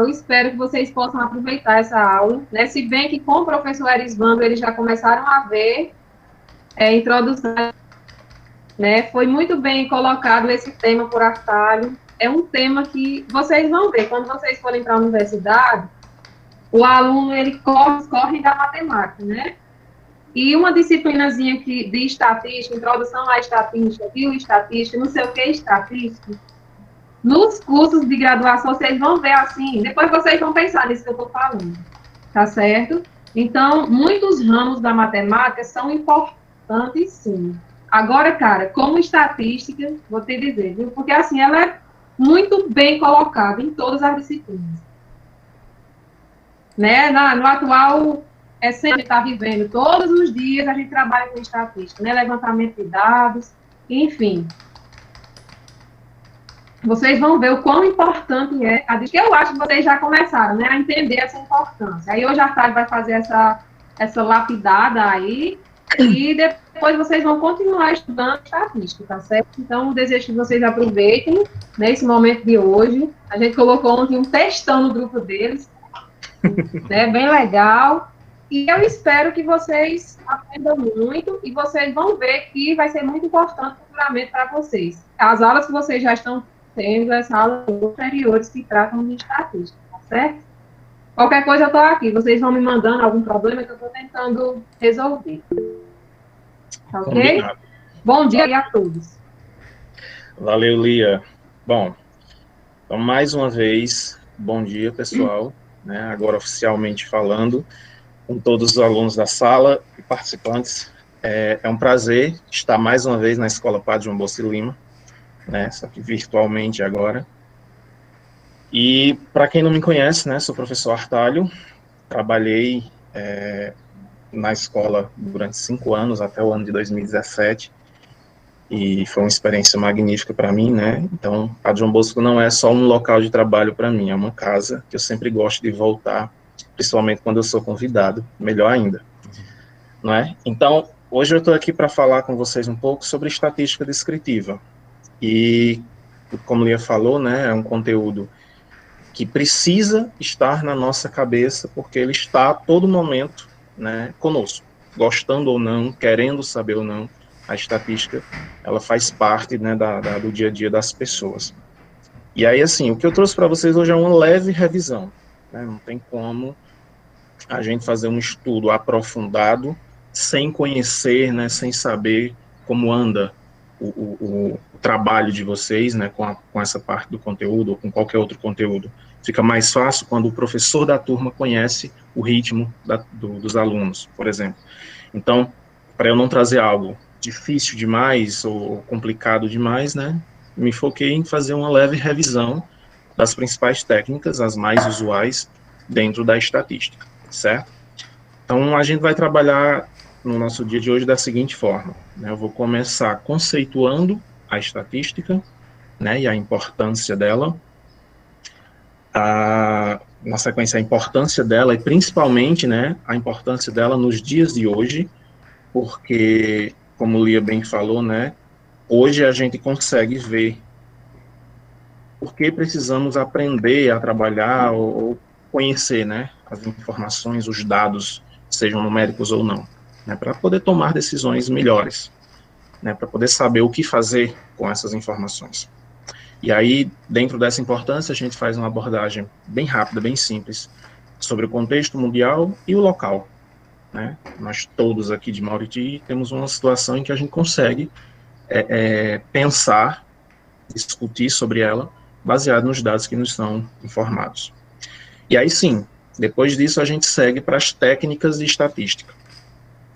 Eu espero que vocês possam aproveitar essa aula, né? Se bem que com o professor Erisvando eles já começaram a ver introdução, né? Foi muito bem colocado esse tema por Artalho. É um tema que vocês vão ver, quando vocês forem para a universidade, o aluno, ele corre da matemática, né? E uma disciplinazinha de estatística, introdução à estatística, bioestatística, não sei o que, estatística. Nos cursos de graduação, vocês vão ver assim, depois vocês vão pensar nisso que eu estou falando, tá certo? Então, muitos ramos da matemática são importantes, sim. Agora, cara, como estatística, vou te dizer, viu? Porque assim, ela é muito bem colocada em todas as disciplinas. Né? No atual, sempre está vivendo, todos os dias a gente trabalha com estatística, né? Levantamento de dados, enfim. Vocês vão ver o quão importante é a que eu acho que vocês já começaram, né, a entender essa importância. Aí hoje a Artalho vai fazer essa lapidada aí, e depois vocês vão continuar estudando estatística, tá certo? Então, desejo que vocês aproveitem nesse momento de hoje. A gente colocou ontem um textão no grupo deles, né, bem legal. E eu espero que vocês aprendam muito e vocês vão ver que vai ser muito importante futuramente para vocês. As aulas que vocês já estão tendo, essas aulas posteriores que tratam de estatística, tá certo? Qualquer coisa eu estou aqui. Vocês vão me mandando algum problema que eu estou tentando resolver. Tá ok? Combinado. Bom dia a todos. Valeu, Lia. Bom, então, mais uma vez, bom dia, pessoal. Né, agora oficialmente falando com todos os alunos da sala e participantes. É um prazer estar mais uma vez na Escola Padre João Bosco Lima, né, só que virtualmente agora. E, para quem não me conhece, né, sou o professor Artalho, trabalhei na escola durante 5 anos, até o ano de 2017, e foi uma experiência magnífica para mim, né? Então, Padre João Bosco não é só um local de trabalho para mim, é uma casa que eu sempre gosto de voltar, principalmente quando eu sou convidado, melhor ainda, não é? Então, hoje eu estou aqui para falar com vocês um pouco sobre estatística descritiva, e, como Lia falou, né, é um conteúdo que precisa estar na nossa cabeça, porque ele está a todo momento, né, conosco, gostando ou não, querendo saber ou não, a estatística, ela faz parte, né, do dia a dia das pessoas. E aí, assim, o que eu trouxe para vocês hoje é uma leve revisão, né, não tem como a gente fazer um estudo aprofundado sem conhecer, né, sem saber como anda o trabalho de vocês, né, com essa parte do conteúdo, ou com qualquer outro conteúdo. Fica mais fácil quando o professor da turma conhece o ritmo dos alunos, por exemplo. Então, para eu não trazer algo difícil demais ou complicado demais, né, me foquei em fazer uma leve revisão das principais técnicas, as mais usuais, dentro da estatística, certo? Então, a gente vai trabalhar no nosso dia de hoje da seguinte forma, né? Eu vou começar conceituando a estatística, né, e a importância dela, na sequência a importância dela e principalmente, né, a importância dela nos dias de hoje, porque, como o Lia bem falou, né, hoje a gente consegue ver por que precisamos aprender a trabalhar ou conhecer, né, as informações, os dados, sejam numéricos ou não, né, para poder tomar decisões melhores, né, para poder saber o que fazer com essas informações. E aí, dentro dessa importância, a gente faz uma abordagem bem rápida, bem simples, sobre o contexto mundial e o local, né? Nós todos aqui de Mauriti temos uma situação em que a gente consegue pensar, discutir sobre ela, baseado nos dados que nos são informados. E aí sim, depois disso a gente segue para as técnicas de estatística,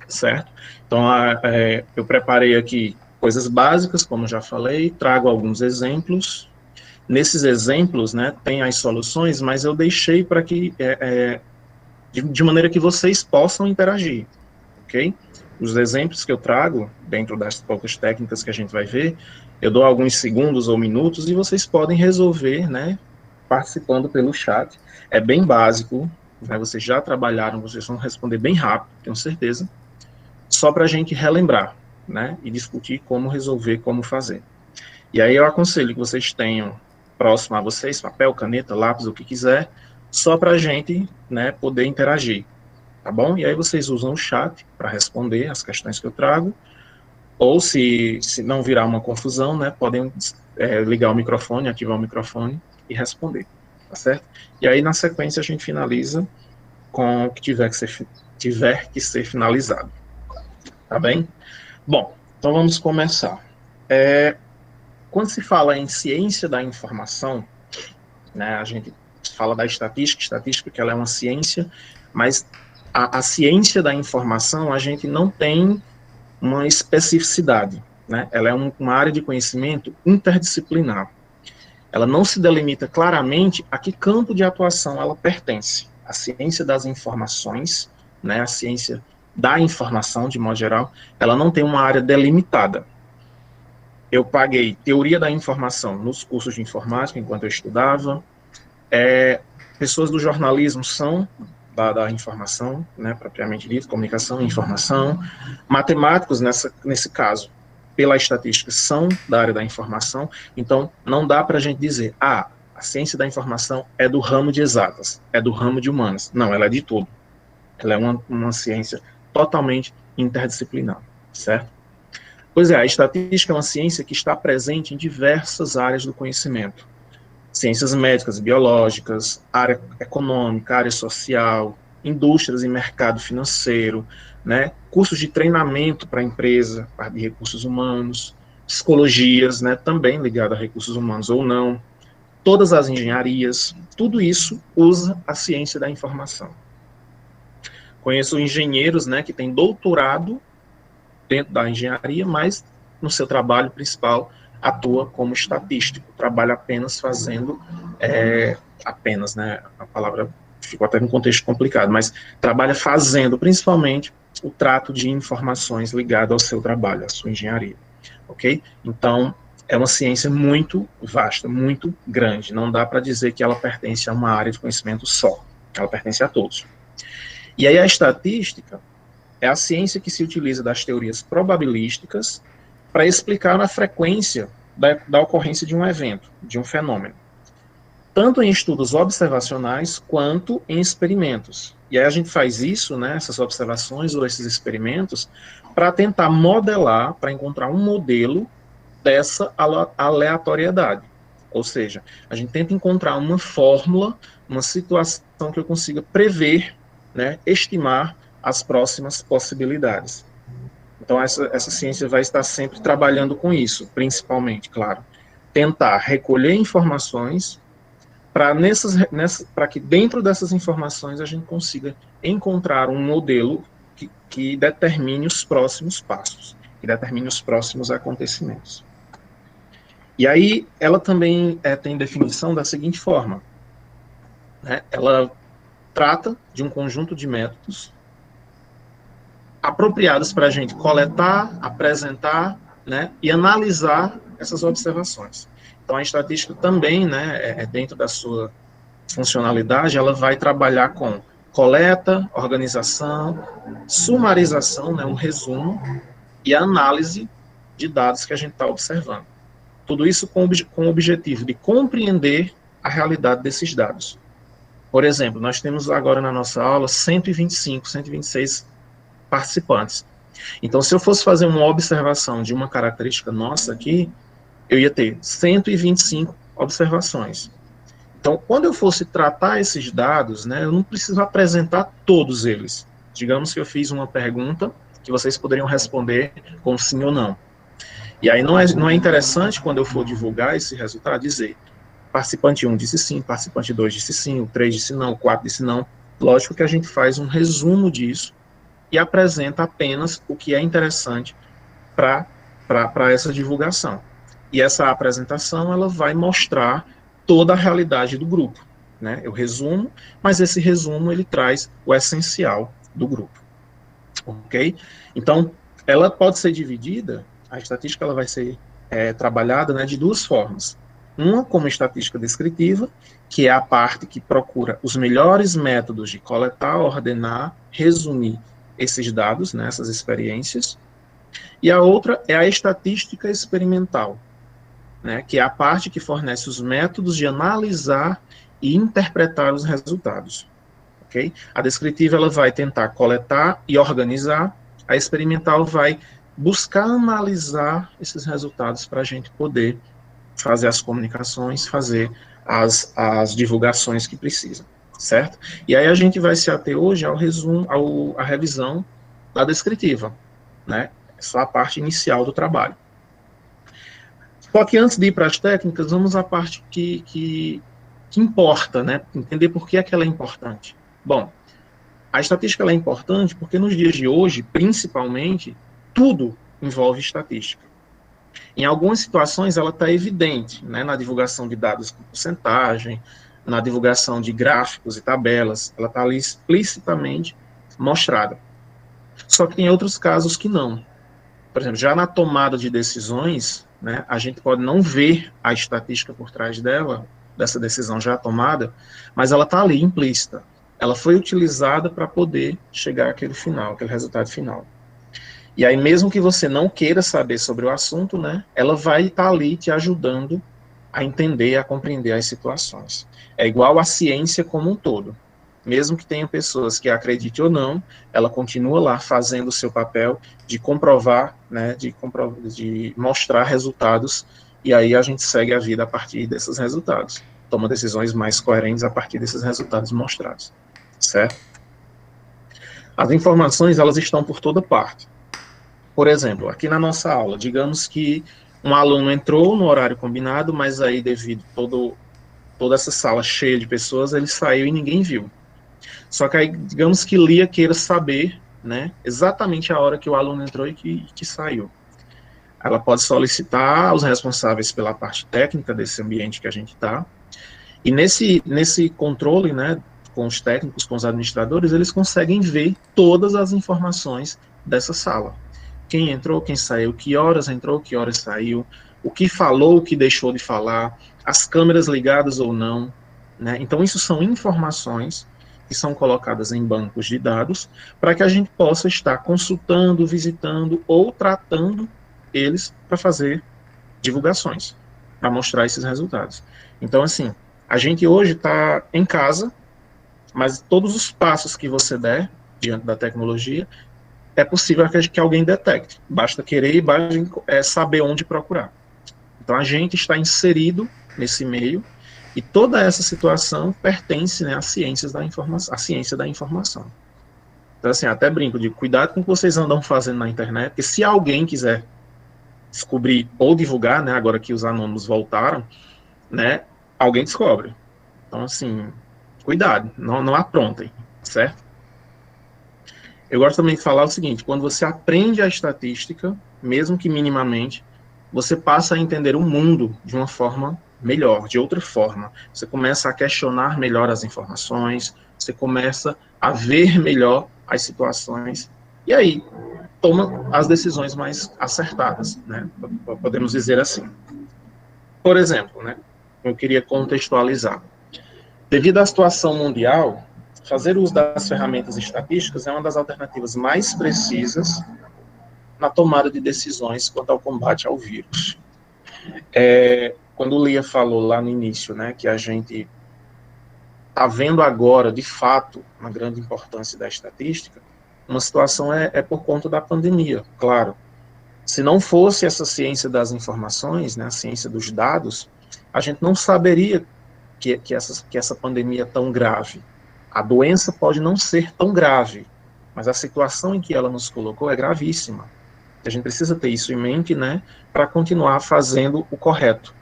certo? Então, eu preparei aqui coisas básicas, como já falei, trago alguns exemplos. Nesses exemplos, né, tem as soluções, mas eu deixei para que, de maneira que vocês possam interagir, ok? Os exemplos que eu trago, dentro das poucas técnicas que a gente vai ver, eu dou alguns segundos ou minutos e vocês podem resolver, né, participando pelo chat. É bem básico, né, vocês já trabalharam, vocês vão responder bem rápido, tenho certeza, só para a gente relembrar, né, e discutir como resolver, como fazer. E aí eu aconselho que vocês tenham próximo a vocês papel, caneta, lápis, o que quiser, só para a gente, né, poder interagir, tá bom? E aí vocês usam o chat para responder as questões que eu trago, ou se não virar uma confusão, né, podem ligar o microfone, ativar o microfone e responder, tá certo? E aí, na sequência, a gente finaliza com o que tiver que ser finalizado, tá bem? Bom, então vamos começar. Quando se fala em ciência da informação, né, a gente fala da estatística que ela é uma ciência, mas a ciência da informação, a gente não tem uma especificidade, né? Ela é uma área de conhecimento interdisciplinar. Ela não se delimita claramente a que campo de atuação ela pertence. A ciência das informações, né, a ciência da informação, de modo geral, ela não tem uma área delimitada. Eu paguei teoria da informação nos cursos de informática, enquanto eu estudava. Pessoas do jornalismo são da informação, né, propriamente dito, comunicação e informação. Matemáticos, nesse caso, pela estatística, são da área da informação. Então, não dá para a gente dizer, a ciência da informação é do ramo de exatas, é do ramo de humanas. Não, ela é de tudo. Ela é uma ciência totalmente interdisciplinar, certo? Pois é, a estatística é uma ciência que está presente em diversas áreas do conhecimento. Ciências médicas e biológicas, área econômica, área social, indústrias e mercado financeiro, né? Cursos de treinamento para a empresa, de recursos humanos, psicologias, né? Também ligado a recursos humanos ou não, todas as engenharias, tudo isso usa a ciência da informação. Conheço engenheiros, né, que têm doutorado dentro da engenharia, mas no seu trabalho principal atua como estatístico, trabalha apenas fazendo, apenas, né, a palavra ficou até num contexto complicado, mas trabalha fazendo, principalmente, o trato de informações ligado ao seu trabalho, à sua engenharia, ok? Então, é uma ciência muito vasta, muito grande, não dá para dizer que ela pertence a uma área de conhecimento só, ela pertence a todos. E aí a estatística é a ciência que se utiliza das teorias probabilísticas para explicar a frequência da ocorrência de um evento, de um fenômeno, tanto em estudos observacionais quanto em experimentos. E aí a gente faz isso, né, essas observações ou esses experimentos, para tentar modelar, para encontrar um modelo dessa aleatoriedade. Ou seja, a gente tenta encontrar uma fórmula, uma situação que eu consiga prever, né, estimar as próximas possibilidades. Então, essa ciência vai estar sempre trabalhando com isso, principalmente, claro. Tentar recolher informações para que dentro dessas informações a gente consiga encontrar um modelo que determine os próximos passos, que determine os próximos acontecimentos. E aí, ela também tem definição da seguinte forma, né? Ela trata de um conjunto de métodos apropriados para a gente coletar, apresentar, né, e analisar essas observações. Então, a estatística também, né, dentro da sua funcionalidade, ela vai trabalhar com coleta, organização, sumarização, né, um resumo, e a análise de dados que a gente está observando. Tudo isso com o objetivo de compreender a realidade desses dados. Por exemplo, nós temos agora na nossa aula 125, 126 participantes. Então, se eu fosse fazer uma observação de uma característica nossa aqui, eu ia ter 125 observações. Então, quando eu fosse tratar esses dados, né, eu não preciso apresentar todos eles. Digamos que eu fiz uma pergunta que vocês poderiam responder com sim ou não. E aí não é interessante, quando eu for divulgar esse resultado, dizer participante 1 disse sim, participante 2 disse sim, o 3 disse não, o 4 disse não. Lógico que a gente faz um resumo disso e apresenta apenas o que é interessante para essa divulgação. E essa apresentação, ela vai mostrar toda a realidade do grupo, né? Eu resumo, mas esse resumo, ele traz o essencial do grupo, ok? Então, ela pode ser dividida, a estatística ela vai ser trabalhada, né, de duas formas. Uma como estatística descritiva, que é a parte que procura os melhores métodos de coletar, ordenar, resumir esses dados, né, essas experiências, e a outra é a estatística experimental, né, que é a parte que fornece os métodos de analisar e interpretar os resultados. Okay? A descritiva ela vai tentar coletar e organizar, a experimental vai buscar analisar esses resultados para a gente poder fazer as comunicações, fazer as divulgações que precisa, certo? E aí a gente vai se ater hoje ao resumo, à revisão da descritiva, né? É só a parte inicial do trabalho. Só que antes de ir para as técnicas, vamos à parte que importa, né? Entender por que é que ela é importante. Bom, a estatística ela é importante porque nos dias de hoje, principalmente, tudo envolve estatística. Em algumas situações ela está evidente, né, na divulgação de dados com porcentagem, na divulgação de gráficos e tabelas, ela está ali explicitamente mostrada. Só que tem outros casos que não. Por exemplo, já na tomada de decisões, né, a gente pode não ver a estatística por trás dela, dessa decisão já tomada, mas ela está ali implícita. Ela foi utilizada para poder chegar àquele final, aquele resultado final. E aí, mesmo que você não queira saber sobre o assunto, né, ela vai estar ali te ajudando a entender, a compreender as situações. É igual à ciência como um todo. Mesmo que tenha pessoas que acreditem ou não, ela continua lá fazendo o seu papel de comprovar, né, de mostrar resultados, e aí a gente segue a vida a partir desses resultados. Toma decisões mais coerentes a partir desses resultados mostrados. Certo? As informações, elas estão por toda parte. Por exemplo, aqui na nossa aula, digamos que um aluno entrou no horário combinado, mas aí devido toda essa sala cheia de pessoas, ele saiu e ninguém viu. Só que aí, digamos que Lia queira saber, né, exatamente a hora que o aluno entrou e que saiu. Ela pode solicitar aos responsáveis pela parte técnica desse ambiente que a gente está, e nesse controle, né, com os técnicos, com os administradores, eles conseguem ver todas as informações dessa sala. Quem entrou, quem saiu, que horas entrou, que horas saiu, o que falou, o que deixou de falar, as câmeras ligadas ou não, né? Então, isso são informações que são colocadas em bancos de dados para que a gente possa estar consultando, visitando ou tratando eles para fazer divulgações, para mostrar esses resultados. Então, assim, a gente hoje está em casa, mas todos os passos que você der diante da tecnologia, é possível que alguém detecte. Basta querer e basta saber onde procurar. Então, a gente está inserido nesse meio e toda essa situação pertence, né, às ciências da informação, à ciência da informação. Então, assim, até brinco de cuidado com o que vocês andam fazendo na internet, porque se alguém quiser descobrir ou divulgar, né, agora que os anônimos voltaram, né, alguém descobre. Então, assim, cuidado, não aprontem, certo? Eu gosto também de falar o seguinte, quando você aprende a estatística, mesmo que minimamente, você passa a entender o mundo de uma forma melhor, de outra forma. Você começa a questionar melhor as informações, você começa a ver melhor as situações, e aí toma as decisões mais acertadas, né? Podemos dizer assim. Por exemplo, né, eu queria contextualizar. Devido à situação mundial, fazer uso das ferramentas estatísticas é uma das alternativas mais precisas na tomada de decisões quanto ao combate ao vírus. Quando o Lia falou lá no início, né, que a gente está vendo agora, de fato, uma grande importância da estatística, uma situação é por conta da pandemia, claro. Se não fosse essa ciência das informações, né, a ciência dos dados, a gente não saberia que essa pandemia é tão grave. A doença pode não ser tão grave, mas a situação em que ela nos colocou é gravíssima. A gente precisa ter isso em mente, né, para continuar fazendo o correto,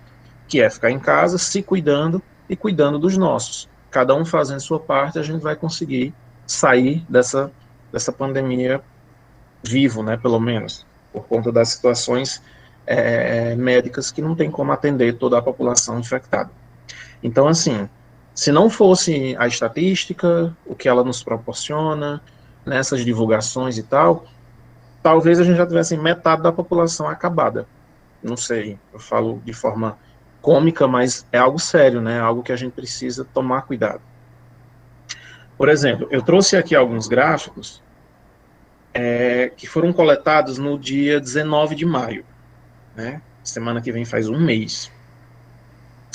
que é ficar em casa, se cuidando e cuidando dos nossos. Cada um fazendo sua parte, a gente vai conseguir sair dessa pandemia vivo, né, pelo menos, por conta das situações médicas que não tem como atender toda a população infectada. Então, assim, se não fosse a estatística, o que ela nos proporciona, nessas divulgações e tal, talvez a gente já tivesse metade da população acabada. Não sei, eu falo de forma cômica, mas é algo sério, né? Algo que a gente precisa tomar cuidado. Por exemplo, eu trouxe aqui alguns gráficos que foram coletados no dia 19 de maio, né? Semana que vem faz um mês.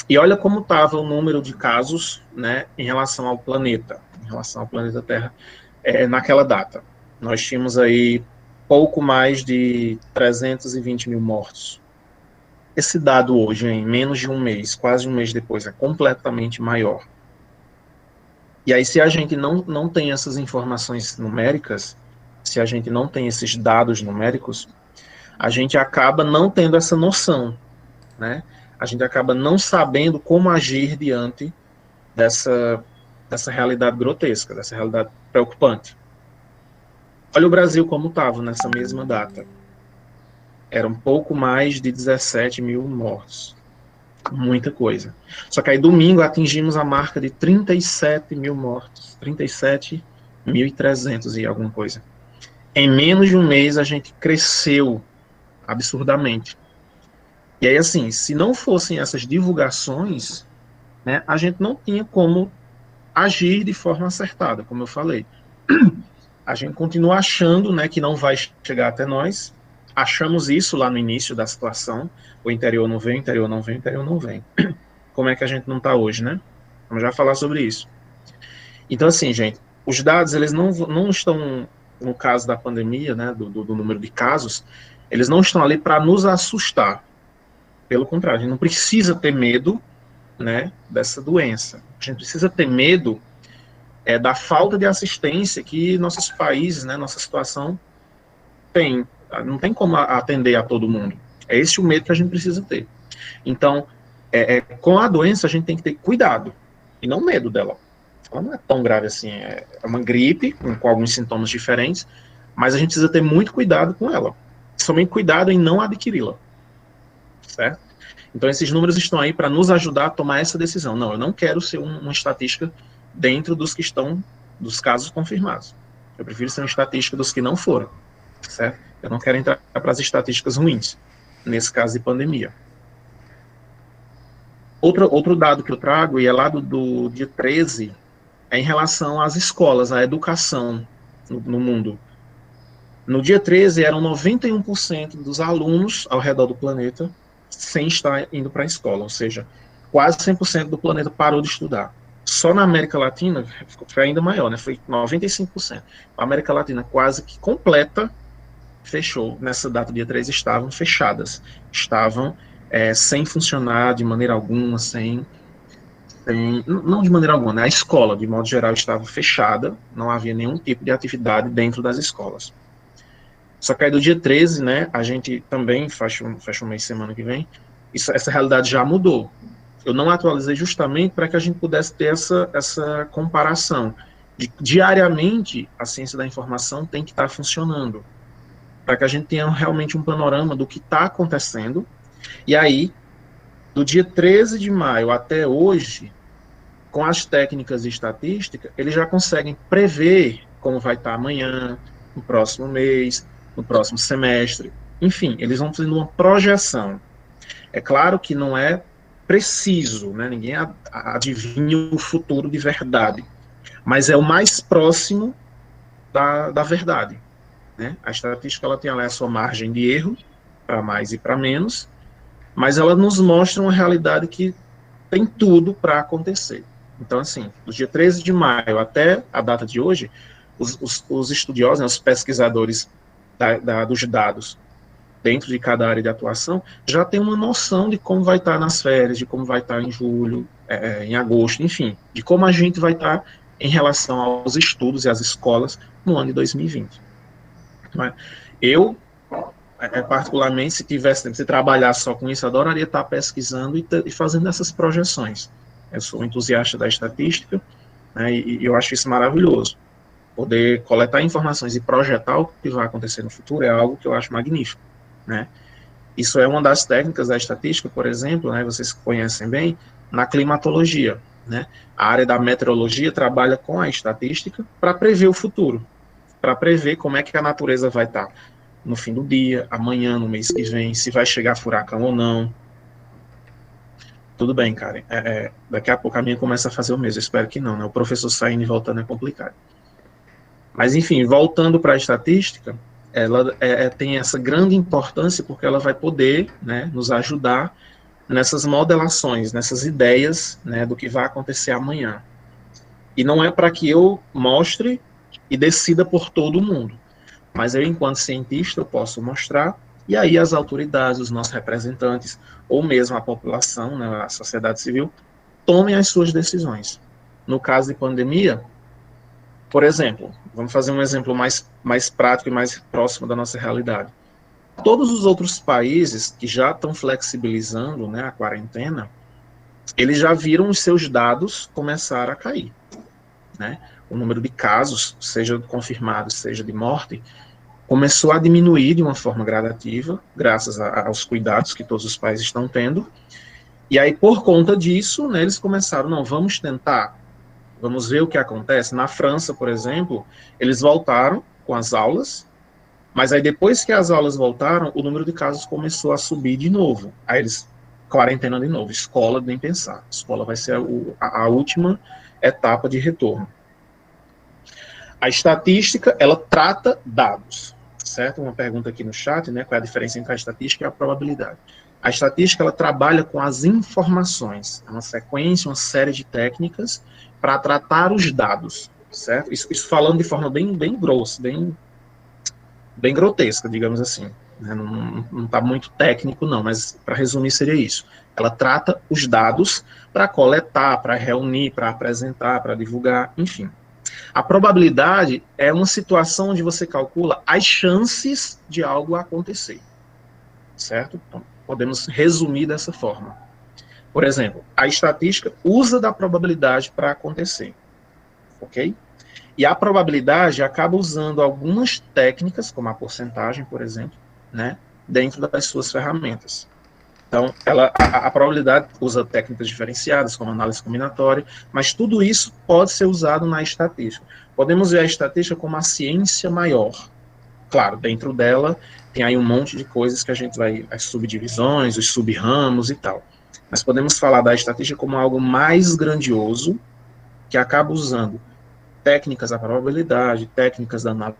E olha como estava o número de casos, né, em relação ao planeta Terra, naquela data. Nós tínhamos aí pouco mais de 320 mil mortos. Esse dado hoje, em menos de um mês, quase um mês depois, é completamente maior. E aí, se a gente não tem essas informações numéricas, se a gente não tem esses dados numéricos, a gente acaba não tendo essa noção, né? A gente acaba não sabendo como agir diante dessa realidade grotesca, dessa realidade preocupante. Olha o Brasil como estava nessa mesma data. Era um pouco mais de 17 mil mortos. Muita coisa. Só que aí domingo atingimos a marca de 37 mil mortos. 37.300 e alguma coisa. Em menos de um mês a gente cresceu absurdamente. E aí, assim, se não fossem essas divulgações, né, a gente não tinha como agir de forma acertada, como eu falei. A gente continua achando, né, que não vai chegar até nós. Achamos isso lá no início da situação. O interior não vem, o interior não vem, o interior não vem. Como é que a gente não está hoje, né? Vamos já falar sobre isso. Então, assim, gente, os dados, eles não estão, no caso da pandemia, né, do número de casos, eles não estão ali para nos assustar. Pelo contrário, a gente não precisa ter medo, né, dessa doença. A gente precisa ter medo da falta de assistência que nossos países, né, nossa situação tem. Não tem como atender a todo mundo. É esse o medo que a gente precisa ter. Então, com a doença, a gente tem que ter cuidado e não medo dela. Ela não é tão grave assim. É uma gripe, com alguns sintomas diferentes, mas a gente precisa ter muito cuidado com ela. Somente cuidado em não adquiri-la. Certo? Então, esses números estão aí para nos ajudar a tomar essa decisão. Não, eu não quero ser uma estatística dentro dos que estão, dos casos confirmados. Eu prefiro ser uma estatística dos que não foram. Certo? Eu não quero entrar para as estatísticas ruins, nesse caso de pandemia. Outro dado que eu trago, e é lá do dia 13, é em relação às escolas, à educação no mundo. No dia 13, eram 91% dos alunos ao redor do planeta sem estar indo para a escola, ou seja, quase 100% do planeta parou de estudar. Só na América Latina foi ainda maior, né? Foi 95%. A América Latina quase que completa fechou. Nessa data, dia 3, estavam fechadas. Estavam sem funcionar de maneira alguma, não de maneira alguma, né? A escola, de modo geral, estava fechada, não havia nenhum tipo de atividade dentro das escolas. Só que aí do dia 13, né, a gente também fecha um mês semana que vem, essa realidade já mudou. Eu não atualizei justamente para que a gente pudesse ter essa comparação. Diariamente, a ciência da informação tem que estar funcionando, para que a gente tenha realmente um panorama do que está acontecendo. E aí, do dia 13 de maio até hoje, com as técnicas de estatística, eles já conseguem prever como vai estar amanhã, no próximo mês, no próximo semestre. Enfim, eles vão fazendo uma projeção. É claro que não é preciso, né? Ninguém adivinha o futuro de verdade, mas é o mais próximo da verdade. Né? A estatística ela tem a sua margem de erro, para mais e para menos, mas ela nos mostra uma realidade que tem tudo para acontecer. Então, assim, do dia 13 de maio até a data de hoje, os estudiosos, né, os pesquisadores dos dados dentro de cada área de atuação já têm uma noção de como vai estar nas férias, de como vai estar em julho, em agosto, enfim, de como a gente vai estar em relação aos estudos e às escolas no ano de 2020. Eu, particularmente, se tivesse tempo de trabalhar só com isso, adoraria estar pesquisando e fazendo essas projeções. Eu sou um entusiasta da estatística, né, e eu acho isso maravilhoso. Poder coletar informações e projetar o que vai acontecer no futuro é algo que eu acho magnífico. Né? Isso é uma das técnicas da estatística, por exemplo, né, vocês conhecem bem, na climatologia. Né? A área da meteorologia trabalha com a estatística para prever o futuro, para prever como é que a natureza vai estar no fim do dia, amanhã, no mês que vem, se vai chegar furacão ou não. Tudo bem, Karen. Daqui a pouco a minha começa a fazer o mesmo. Eu espero que não, né? O professor saindo e voltando é complicado. Mas, enfim, voltando para a estatística, ela tem essa grande importância porque ela vai poder, né, nos ajudar nessas modelações, nessas ideias, né, do que vai acontecer amanhã. E não é para que eu mostre e decida por todo mundo, mas eu, enquanto cientista, eu posso mostrar, e aí as autoridades, os nossos representantes, ou mesmo a população, né, a sociedade civil, tomem as suas decisões. No caso de pandemia, por exemplo, vamos fazer um exemplo mais prático e mais próximo da nossa realidade. Todos os outros países que já estão flexibilizando, né, a quarentena, eles já viram os seus dados começar a cair, né? O número de casos, seja confirmados, seja de morte, começou a diminuir de uma forma gradativa, graças aos cuidados que todos os países estão tendo. E aí, por conta disso, né, eles começaram, não, vamos tentar, vamos ver o que acontece. Na França, por exemplo, eles voltaram com as aulas, mas aí depois que as aulas voltaram, o número de casos começou a subir de novo. Aí eles quarentena de novo, escola nem pensar. Escola vai ser a última etapa de retorno. A estatística, ela trata dados, certo? Uma pergunta aqui no chat, né? Qual é a diferença entre a estatística e a probabilidade? A estatística, ela trabalha com as informações, é uma sequência, uma série de técnicas para tratar os dados, certo? Isso falando de forma bem grossa, bem grotesca, digamos assim. Né? Não está muito técnico, não, mas para resumir seria isso. Ela trata os dados para coletar, para reunir, para apresentar, para divulgar, enfim. A probabilidade é uma situação onde você calcula as chances de algo acontecer, certo? Então, podemos resumir dessa forma. Por exemplo, a estatística usa da probabilidade para acontecer, ok? E a probabilidade acaba usando algumas técnicas, como a porcentagem, por exemplo, né, dentro das suas ferramentas. Então, a probabilidade usa técnicas diferenciadas, como análise combinatória, mas tudo isso pode ser usado na estatística. Podemos ver a estatística como a ciência maior. Claro, dentro dela tem aí um monte de coisas que a gente vai, as subdivisões, os subramos e tal. Mas podemos falar da estatística como algo mais grandioso, que acaba usando técnicas da probabilidade, técnicas da análise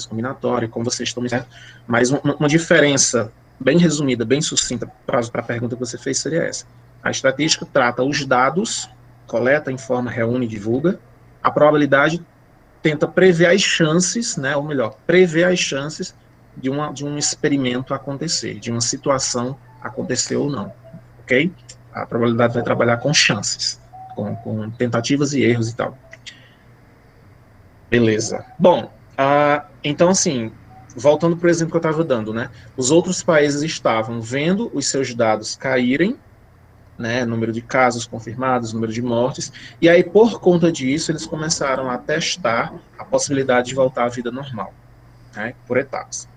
combinatória, como vocês estão me dizendo, mas uma diferença bem resumida, bem sucinta para a pergunta que você fez seria essa. A estatística trata os dados, coleta, informa, reúne, divulga. A probabilidade tenta prever as chances, né, ou melhor, prever as chances de um experimento acontecer, de uma situação acontecer ou não, ok? A probabilidade vai trabalhar com chances, com tentativas e erros e tal. Beleza. Bom, então, assim, voltando para o exemplo que eu estava dando, né? Os outros países estavam vendo os seus dados caírem, né? Número de casos confirmados, número de mortes, e aí, por conta disso, eles começaram a testar a possibilidade de voltar à vida normal, né? Por etapas.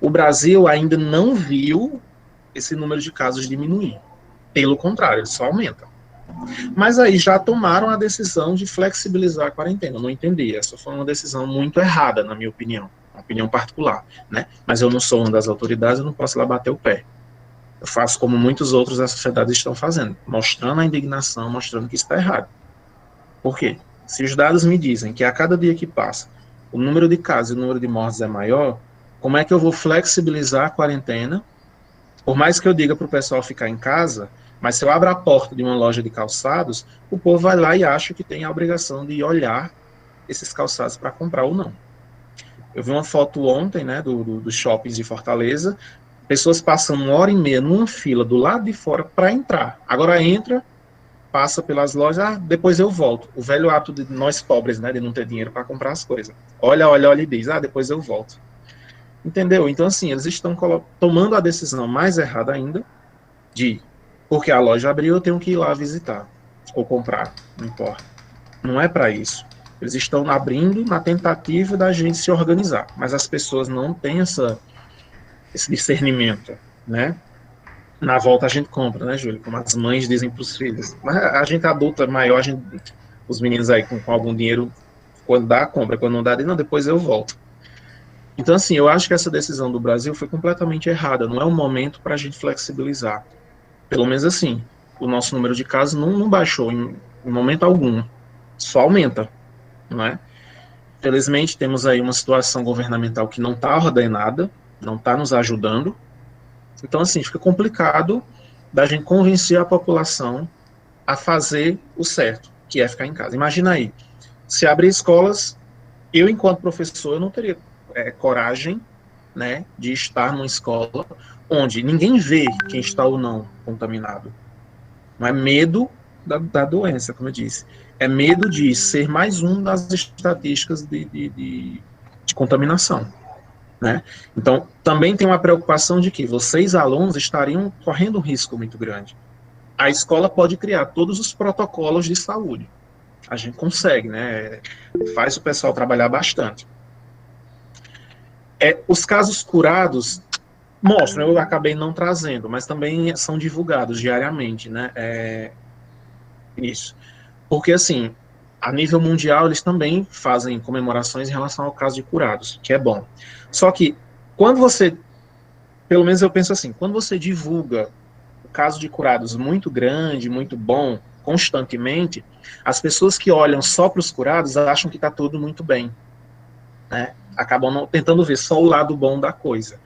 O Brasil ainda não viu esse número de casos diminuir. Pelo contrário, ele só aumenta. Mas aí já tomaram a decisão de flexibilizar a quarentena. Eu não entendi. Essa foi uma decisão muito errada, na minha opinião. Uma opinião particular, né? Mas eu não sou uma das autoridades, eu não posso lá bater o pé. Eu faço como muitos outros da sociedade estão fazendo, mostrando a indignação, mostrando que isso está errado. Por quê? Se os dados me dizem que a cada dia que passa, o número de casos e o número de mortes é maior, como é que eu vou flexibilizar a quarentena? Por mais que eu diga para o pessoal ficar em casa, mas se eu abro a porta de uma loja de calçados, o povo vai lá e acha que tem a obrigação de olhar esses calçados para comprar ou não. Eu vi uma foto ontem, né, dos shoppings de Fortaleza, pessoas passando 1h30 numa fila do lado de fora para entrar. Agora entra, passa pelas lojas, depois eu volto. O velho hábito de nós pobres, né, de não ter dinheiro para comprar as coisas. Olha e diz, depois eu volto. Entendeu? Então, assim, eles estão tomando a decisão mais errada ainda de, porque a loja abriu, eu tenho que ir lá visitar ou comprar, não importa. Não é para isso. Eles estão abrindo na tentativa da gente se organizar, mas as pessoas não têm esse discernimento, né? Na volta a gente compra, né, Júlio? Como as mães dizem para os filhos. Mas a gente adulta maior, os meninos aí com algum dinheiro, quando dá, compra. Quando não dá, diz, não, depois eu volto. Então, assim, eu acho que essa decisão do Brasil foi completamente errada. Não é um momento para a gente flexibilizar. Pelo menos assim, o nosso número de casos não baixou em momento algum. Só aumenta, não é? Felizmente, temos aí uma situação governamental que não está ordenada, não está nos ajudando. Então, assim, fica complicado da gente convencer a população a fazer o certo, que é ficar em casa. Imagina aí, se abrir escolas, eu, enquanto professor, eu não teria coragem, né, de estar numa escola onde ninguém vê quem está ou não contaminado. Não é medo da doença, como eu disse. É medo de ser mais um das estatísticas de contaminação. Né? Então, também tem uma preocupação de que vocês, alunos, estariam correndo um risco muito grande. A escola pode criar todos os protocolos de saúde. A gente consegue, né? Faz o pessoal trabalhar bastante. Os casos curados mostram, eu acabei não trazendo, mas também são divulgados diariamente, né? Isso. Porque, assim, a nível mundial, eles também fazem comemorações em relação ao caso de curados, que é bom. Só que, quando você, pelo menos eu penso assim, quando você divulga o caso de curados muito grande, muito bom, constantemente, as pessoas que olham só para os curados acham que está tudo muito bem, né? Acabam não, tentando ver só o lado bom da coisa.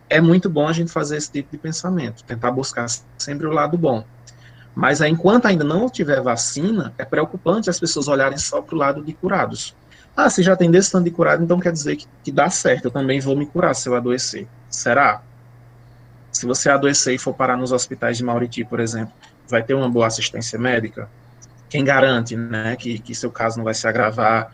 É muito bom a gente fazer esse tipo de pensamento, tentar buscar sempre o lado bom. Mas enquanto ainda não tiver vacina, é preocupante as pessoas olharem só para o lado de curados. Ah, se já tem desse tanto de curado, então quer dizer que dá certo, eu também vou me curar se eu adoecer. Será? Se você adoecer e for parar nos hospitais de Mauriti, por exemplo, vai ter uma boa assistência médica? Quem garante, né, que seu caso não vai se agravar,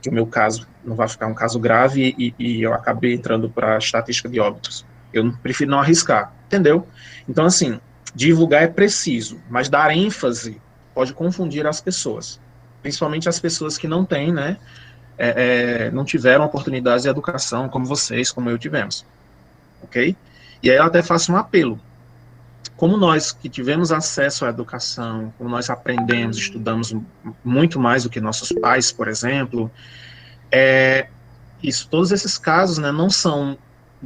que o meu caso não vai ficar um caso grave e eu acabei entrando para a estatística de óbitos? Eu prefiro não arriscar, entendeu? Então, assim, divulgar é preciso, mas dar ênfase pode confundir as pessoas, principalmente as pessoas que não têm, né, não tiveram oportunidades de educação como vocês, como eu tivemos, ok? E aí eu até faço um apelo. Como nós que tivemos acesso à educação, como nós aprendemos, estudamos muito mais do que nossos pais, por exemplo, todos esses casos, né, não são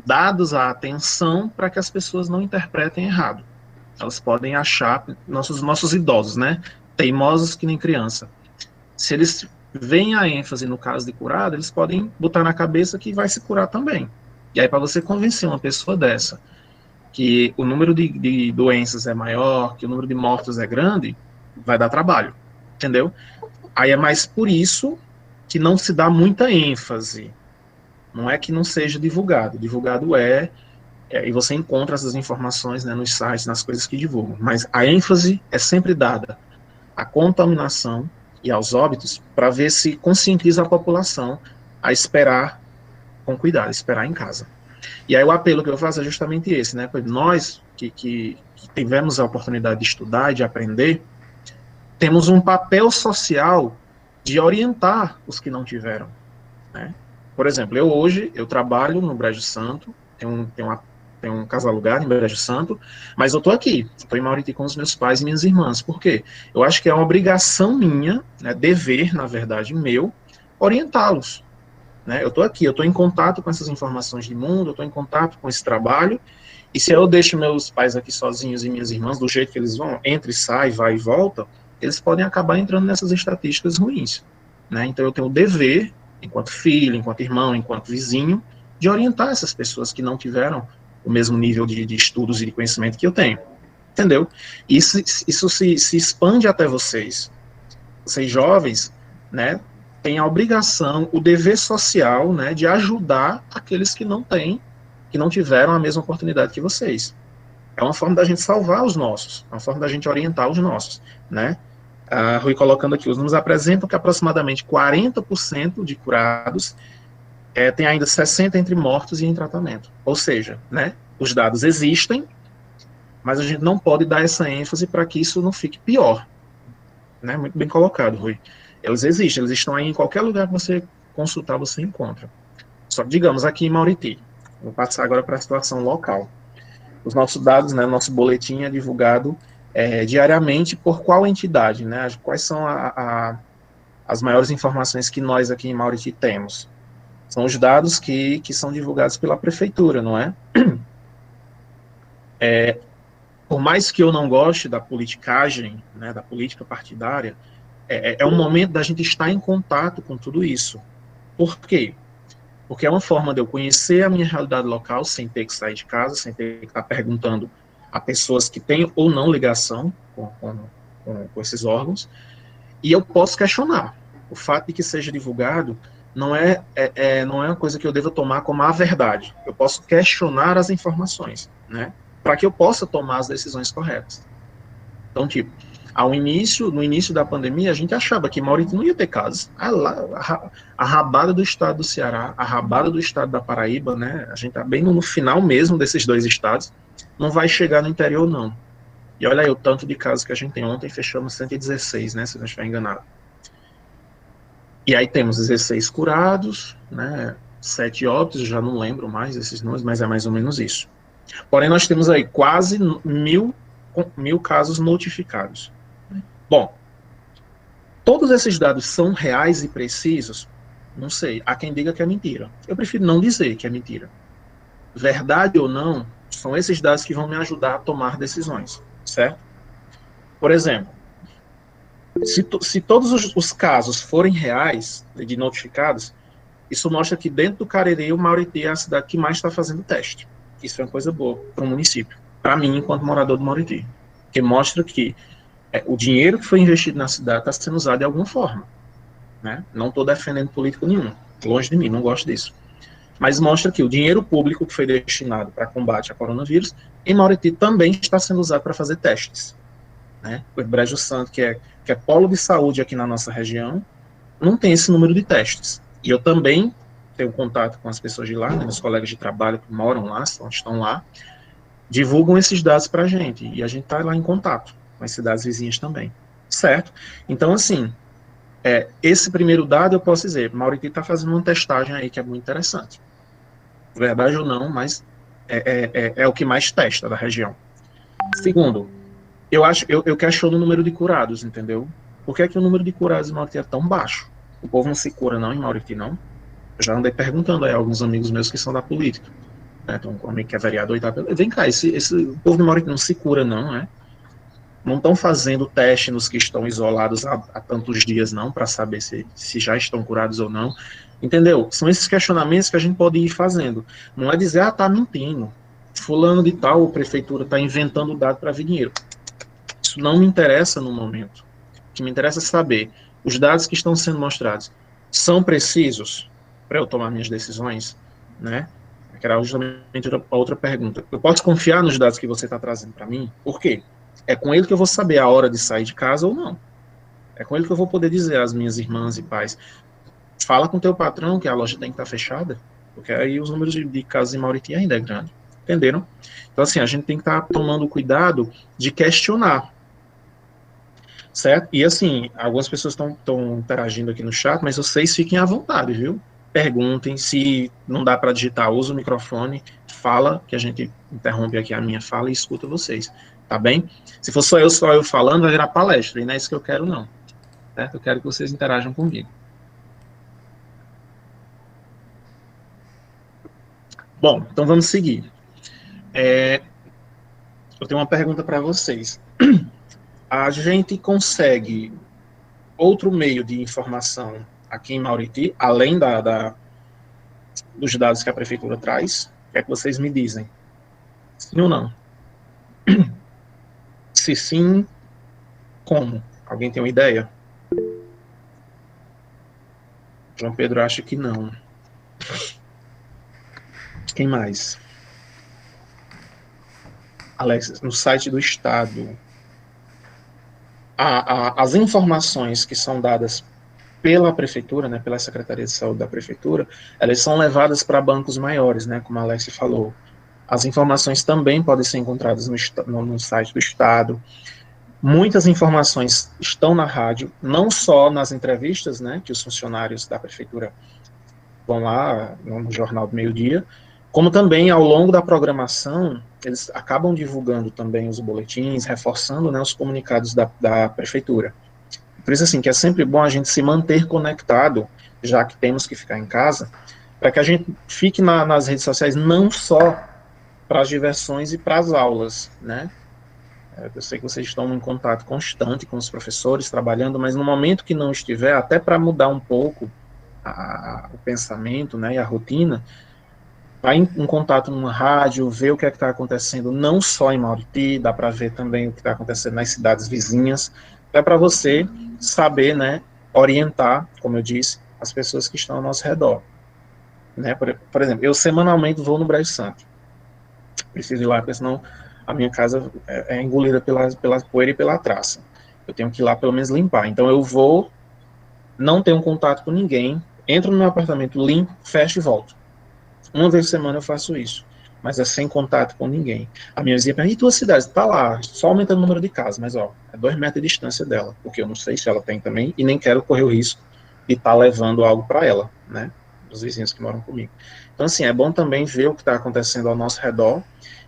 dados a atenção para que as pessoas não interpretem errado. Elas podem achar, nossos idosos, né, teimosos que nem criança. Se eles veem a ênfase no caso de curado, eles podem botar na cabeça que vai se curar também. E aí, para você convencer uma pessoa dessa que o número de doenças é maior, que o número de mortos é grande, vai dar trabalho, entendeu? Aí é mais por isso que não se dá muita ênfase. Não é que não seja divulgado. Divulgado e você encontra essas informações, né, nos sites, nas coisas que divulgam. Mas a ênfase é sempre dada à contaminação e aos óbitos para ver se conscientiza a população a esperar com cuidado, esperar em casa. E aí o apelo que eu faço é justamente esse, né? Nós que tivemos a oportunidade de estudar e de aprender, temos um papel social de orientar os que não tiveram, né? Por exemplo, eu trabalho no Brejo Santo, tem um casa alugado em Brejo Santo, mas eu estou aqui, estou em Mauriti com os meus pais e minhas irmãs. Por quê? Eu acho que é uma obrigação minha, né, dever, na verdade, meu, orientá-los. Né? Eu estou aqui, eu estou em contato com essas informações de mundo, eu estou em contato com esse trabalho, e se eu deixo meus pais aqui sozinhos e minhas irmãs, do jeito que eles vão, entra e sai, vai e volta, eles podem acabar entrando nessas estatísticas ruins. Né? Então eu tenho o dever, enquanto filho, enquanto irmão, enquanto vizinho, de orientar essas pessoas que não tiveram o mesmo nível de estudos e de conhecimento que eu tenho. Entendeu? Isso se expande até vocês. Vocês jovens, né, têm a obrigação, o dever social, né, de ajudar aqueles que não têm, que não tiveram a mesma oportunidade que vocês. É uma forma da gente salvar os nossos, é uma forma da gente orientar os nossos, né? A Rui colocando aqui, os números apresentam que aproximadamente 40% de curados tem ainda 60% entre mortos e em tratamento. Ou seja, né, os dados existem, mas a gente não pode dar essa ênfase para que isso não fique pior. Né? Muito bem colocado, Rui. Eles existem, eles estão aí em qualquer lugar que você consultar, você encontra. Só que, digamos, aqui em Mauriti, vou passar agora para a situação local. Os nossos dados, né, nosso boletim é divulgado diariamente por qual entidade, né? Quais são as maiores informações que nós aqui em Mauriti temos? São os dados que são divulgados pela prefeitura, não é? Por mais que eu não goste da politicagem, né, da política partidária, é um momento da gente estar em contato com tudo isso. Por quê? porque é uma forma de eu conhecer a minha realidade local sem ter que sair de casa, sem ter que estar perguntando a pessoas que têm ou não ligação com esses órgãos, e eu posso questionar. O fato de que seja divulgado não é uma coisa que eu deva tomar como a verdade. Eu posso questionar as informações, né, para que eu possa tomar as decisões corretas. Então, tipo, no início da pandemia, a gente achava que Maurício não ia ter casos. A rabada do estado do Ceará, a rabada do estado da Paraíba, né? A gente está bem no final mesmo desses dois estados, não vai chegar no interior, não. E olha aí o tanto de casos que a gente tem. Ontem fechamos 116, né? Se não estiver enganado. E aí temos 16 curados, né? 7 óbitos, já não lembro mais esses números, mas é mais ou menos isso. Porém, nós temos aí quase mil casos notificados. Bom, todos esses dados são reais e precisos? Não sei. Há quem diga que é mentira. Eu prefiro não dizer que é mentira. Verdade ou não, são esses dados que vão me ajudar a tomar decisões, certo? Por exemplo, se todos os casos forem reais, de notificados, isso mostra que dentro do Cariri, o Mauriti é a cidade que mais está fazendo teste. Isso é uma coisa boa para o município. Para mim, enquanto morador do Mauriti. Que mostra que o dinheiro que foi investido na cidade está sendo usado de alguma forma. Né? Não estou defendendo político nenhum. Longe de mim, não gosto disso. Mas mostra que o dinheiro público que foi destinado para combate ao coronavírus, em Mauriti também está sendo usado para fazer testes. Né? O Brejo Santo, que é polo de saúde aqui na nossa região, não tem esse número de testes. E eu também tenho contato com as pessoas de lá, né, meus colegas de trabalho que moram lá, estão lá, divulgam esses dados para a gente, e a gente está lá em contato com as cidades vizinhas também, certo? Então, assim, esse primeiro dado eu posso dizer, Mauriti está fazendo uma testagem aí que é muito interessante. Verdade ou não, mas é o que mais testa da região. Segundo, eu questiono o número de curados, entendeu? Por que é que o número de curados em Mauriti é tão baixo? O povo não se cura não em Mauriti, não? Eu já andei perguntando aí a alguns amigos meus que são da política. Né? Então, um amigo que é vereador e tal. Vem cá, o povo de Mauriti não se cura não, né? Não estão fazendo teste nos que estão isolados há tantos dias, não, para saber se já estão curados ou não. Entendeu? São esses questionamentos que a gente pode ir fazendo. Não é dizer, tá mentindo. Fulano de tal, a prefeitura está inventando dado para vir dinheiro. Isso não me interessa no momento. O que me interessa é saber, os dados que estão sendo mostrados são precisos para eu tomar minhas decisões, né? Que era justamente a outra pergunta. Eu posso confiar nos dados que você está trazendo para mim? Por quê? É com ele que eu vou saber a hora de sair de casa ou não. É com ele que eu vou poder dizer às minhas irmãs e pais, fala com teu patrão que a loja tem que estar fechada, porque aí os números de casos em Mauriti ainda é grande. Entenderam? Então, assim, a gente tem que estar tomando cuidado de questionar. Certo? E, assim, algumas pessoas estão interagindo aqui no chat, mas vocês fiquem à vontade, viu? Perguntem, se não dá para digitar, usa o microfone, fala, que a gente interrompe aqui a minha fala e escuta vocês, tá bem? Se for só eu falando, vai virar palestra, e não é isso que eu quero, não. Certo? Eu quero que vocês interajam comigo. Bom, então vamos seguir. Eu tenho uma pergunta para vocês. A gente consegue outro meio de informação aqui em Mauriti, além dos dados que a prefeitura traz? O que é que vocês me dizem? Sim ou não? Se sim, como? Alguém tem uma ideia? João Pedro acha que não. Quem mais? Alex, no site do Estado, as informações que são dadas pela prefeitura, né, pela Secretaria de Saúde da prefeitura, elas são levadas para bancos maiores, né, como a Alex falou. As informações também podem ser encontradas no site do Estado. Muitas informações estão na rádio, não só nas entrevistas, né, que os funcionários da prefeitura vão lá no Jornal do Meio-Dia, como também ao longo da programação, eles acabam divulgando também os boletins, reforçando, né, os comunicados da prefeitura. Por isso, assim, que é sempre bom a gente se manter conectado, já que temos que ficar em casa, para que a gente fique nas redes sociais não só para as diversões e para as aulas, né? Eu sei que vocês estão em contato constante com os professores, trabalhando, mas no momento que não estiver, até para mudar um pouco o pensamento, né, e a rotina, vai em contato numa rádio, ver o que é que está acontecendo, não só em Mauriti, dá para ver também o que está acontecendo nas cidades vizinhas, é para você saber, né, orientar, como eu disse, as pessoas que estão ao nosso redor. Né? Por exemplo, eu semanalmente vou no Brejo Santo, preciso ir lá, porque senão a minha casa é engolida pela poeira e pela traça. Eu tenho que ir lá pelo menos limpar. Então eu vou, não tenho contato com ninguém, entro no meu apartamento, limpo, fecho e volto. Uma vez por semana eu faço isso, mas é sem contato com ninguém. A minha vizinha pergunta, e tua cidade? Está lá, só aumentando o número de casas, mas ó, é 2 metros de distância dela, porque eu não sei se ela tem também, e nem quero correr o risco de estar levando algo para ela, né, dos vizinhos que moram comigo. Então, assim, é bom também ver o que está acontecendo ao nosso redor,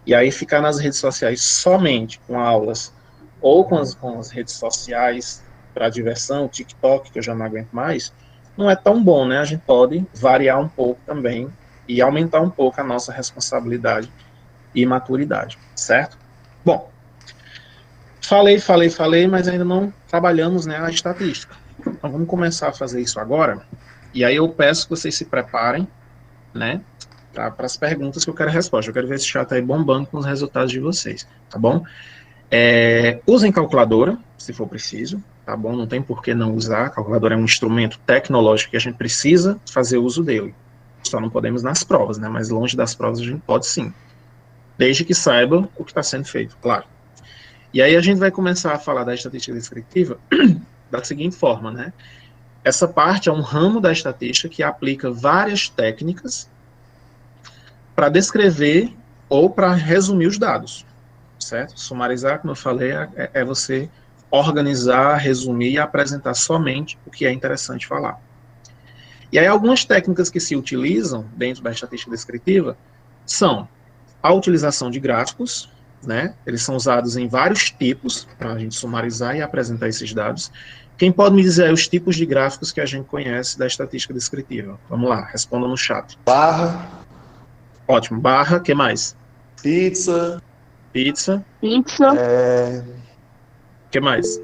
e aí ficar nas redes sociais somente com aulas, ou com as redes sociais para diversão, TikTok, que eu já não aguento mais, não é tão bom, né? A gente pode variar um pouco também e aumentar um pouco a nossa responsabilidade e maturidade, certo? Bom, falei, mas ainda não trabalhamos, né, a estatística. Então vamos começar a fazer isso agora. E aí eu peço que vocês se preparem, né, para as perguntas que eu quero resposta. Eu quero ver esse chat aí bombando com os resultados de vocês, tá bom? Usem calculadora, se for preciso, tá bom? Não tem por que não usar. A calculadora é um instrumento tecnológico que a gente precisa fazer uso dele. Só não podemos nas provas, né? Mas longe das provas a gente pode sim. Desde que saiba o que está sendo feito, claro. E aí a gente vai começar a falar da estatística descritiva da seguinte forma, né? Essa parte é um ramo da estatística que aplica várias técnicas para descrever ou para resumir os dados, certo? Sumarizar, como eu falei, é você organizar, resumir e apresentar somente o que é interessante falar. E aí algumas técnicas que se utilizam dentro da estatística descritiva são a utilização de gráficos, né? Eles são usados em vários tipos para a gente sumarizar e apresentar esses dados. Quem pode me dizer os tipos de gráficos que a gente conhece da estatística descritiva? Vamos lá, responda no chat. Barra. Ótimo. Barra, que mais? Pizza. Pizza. Pizza. Que mais?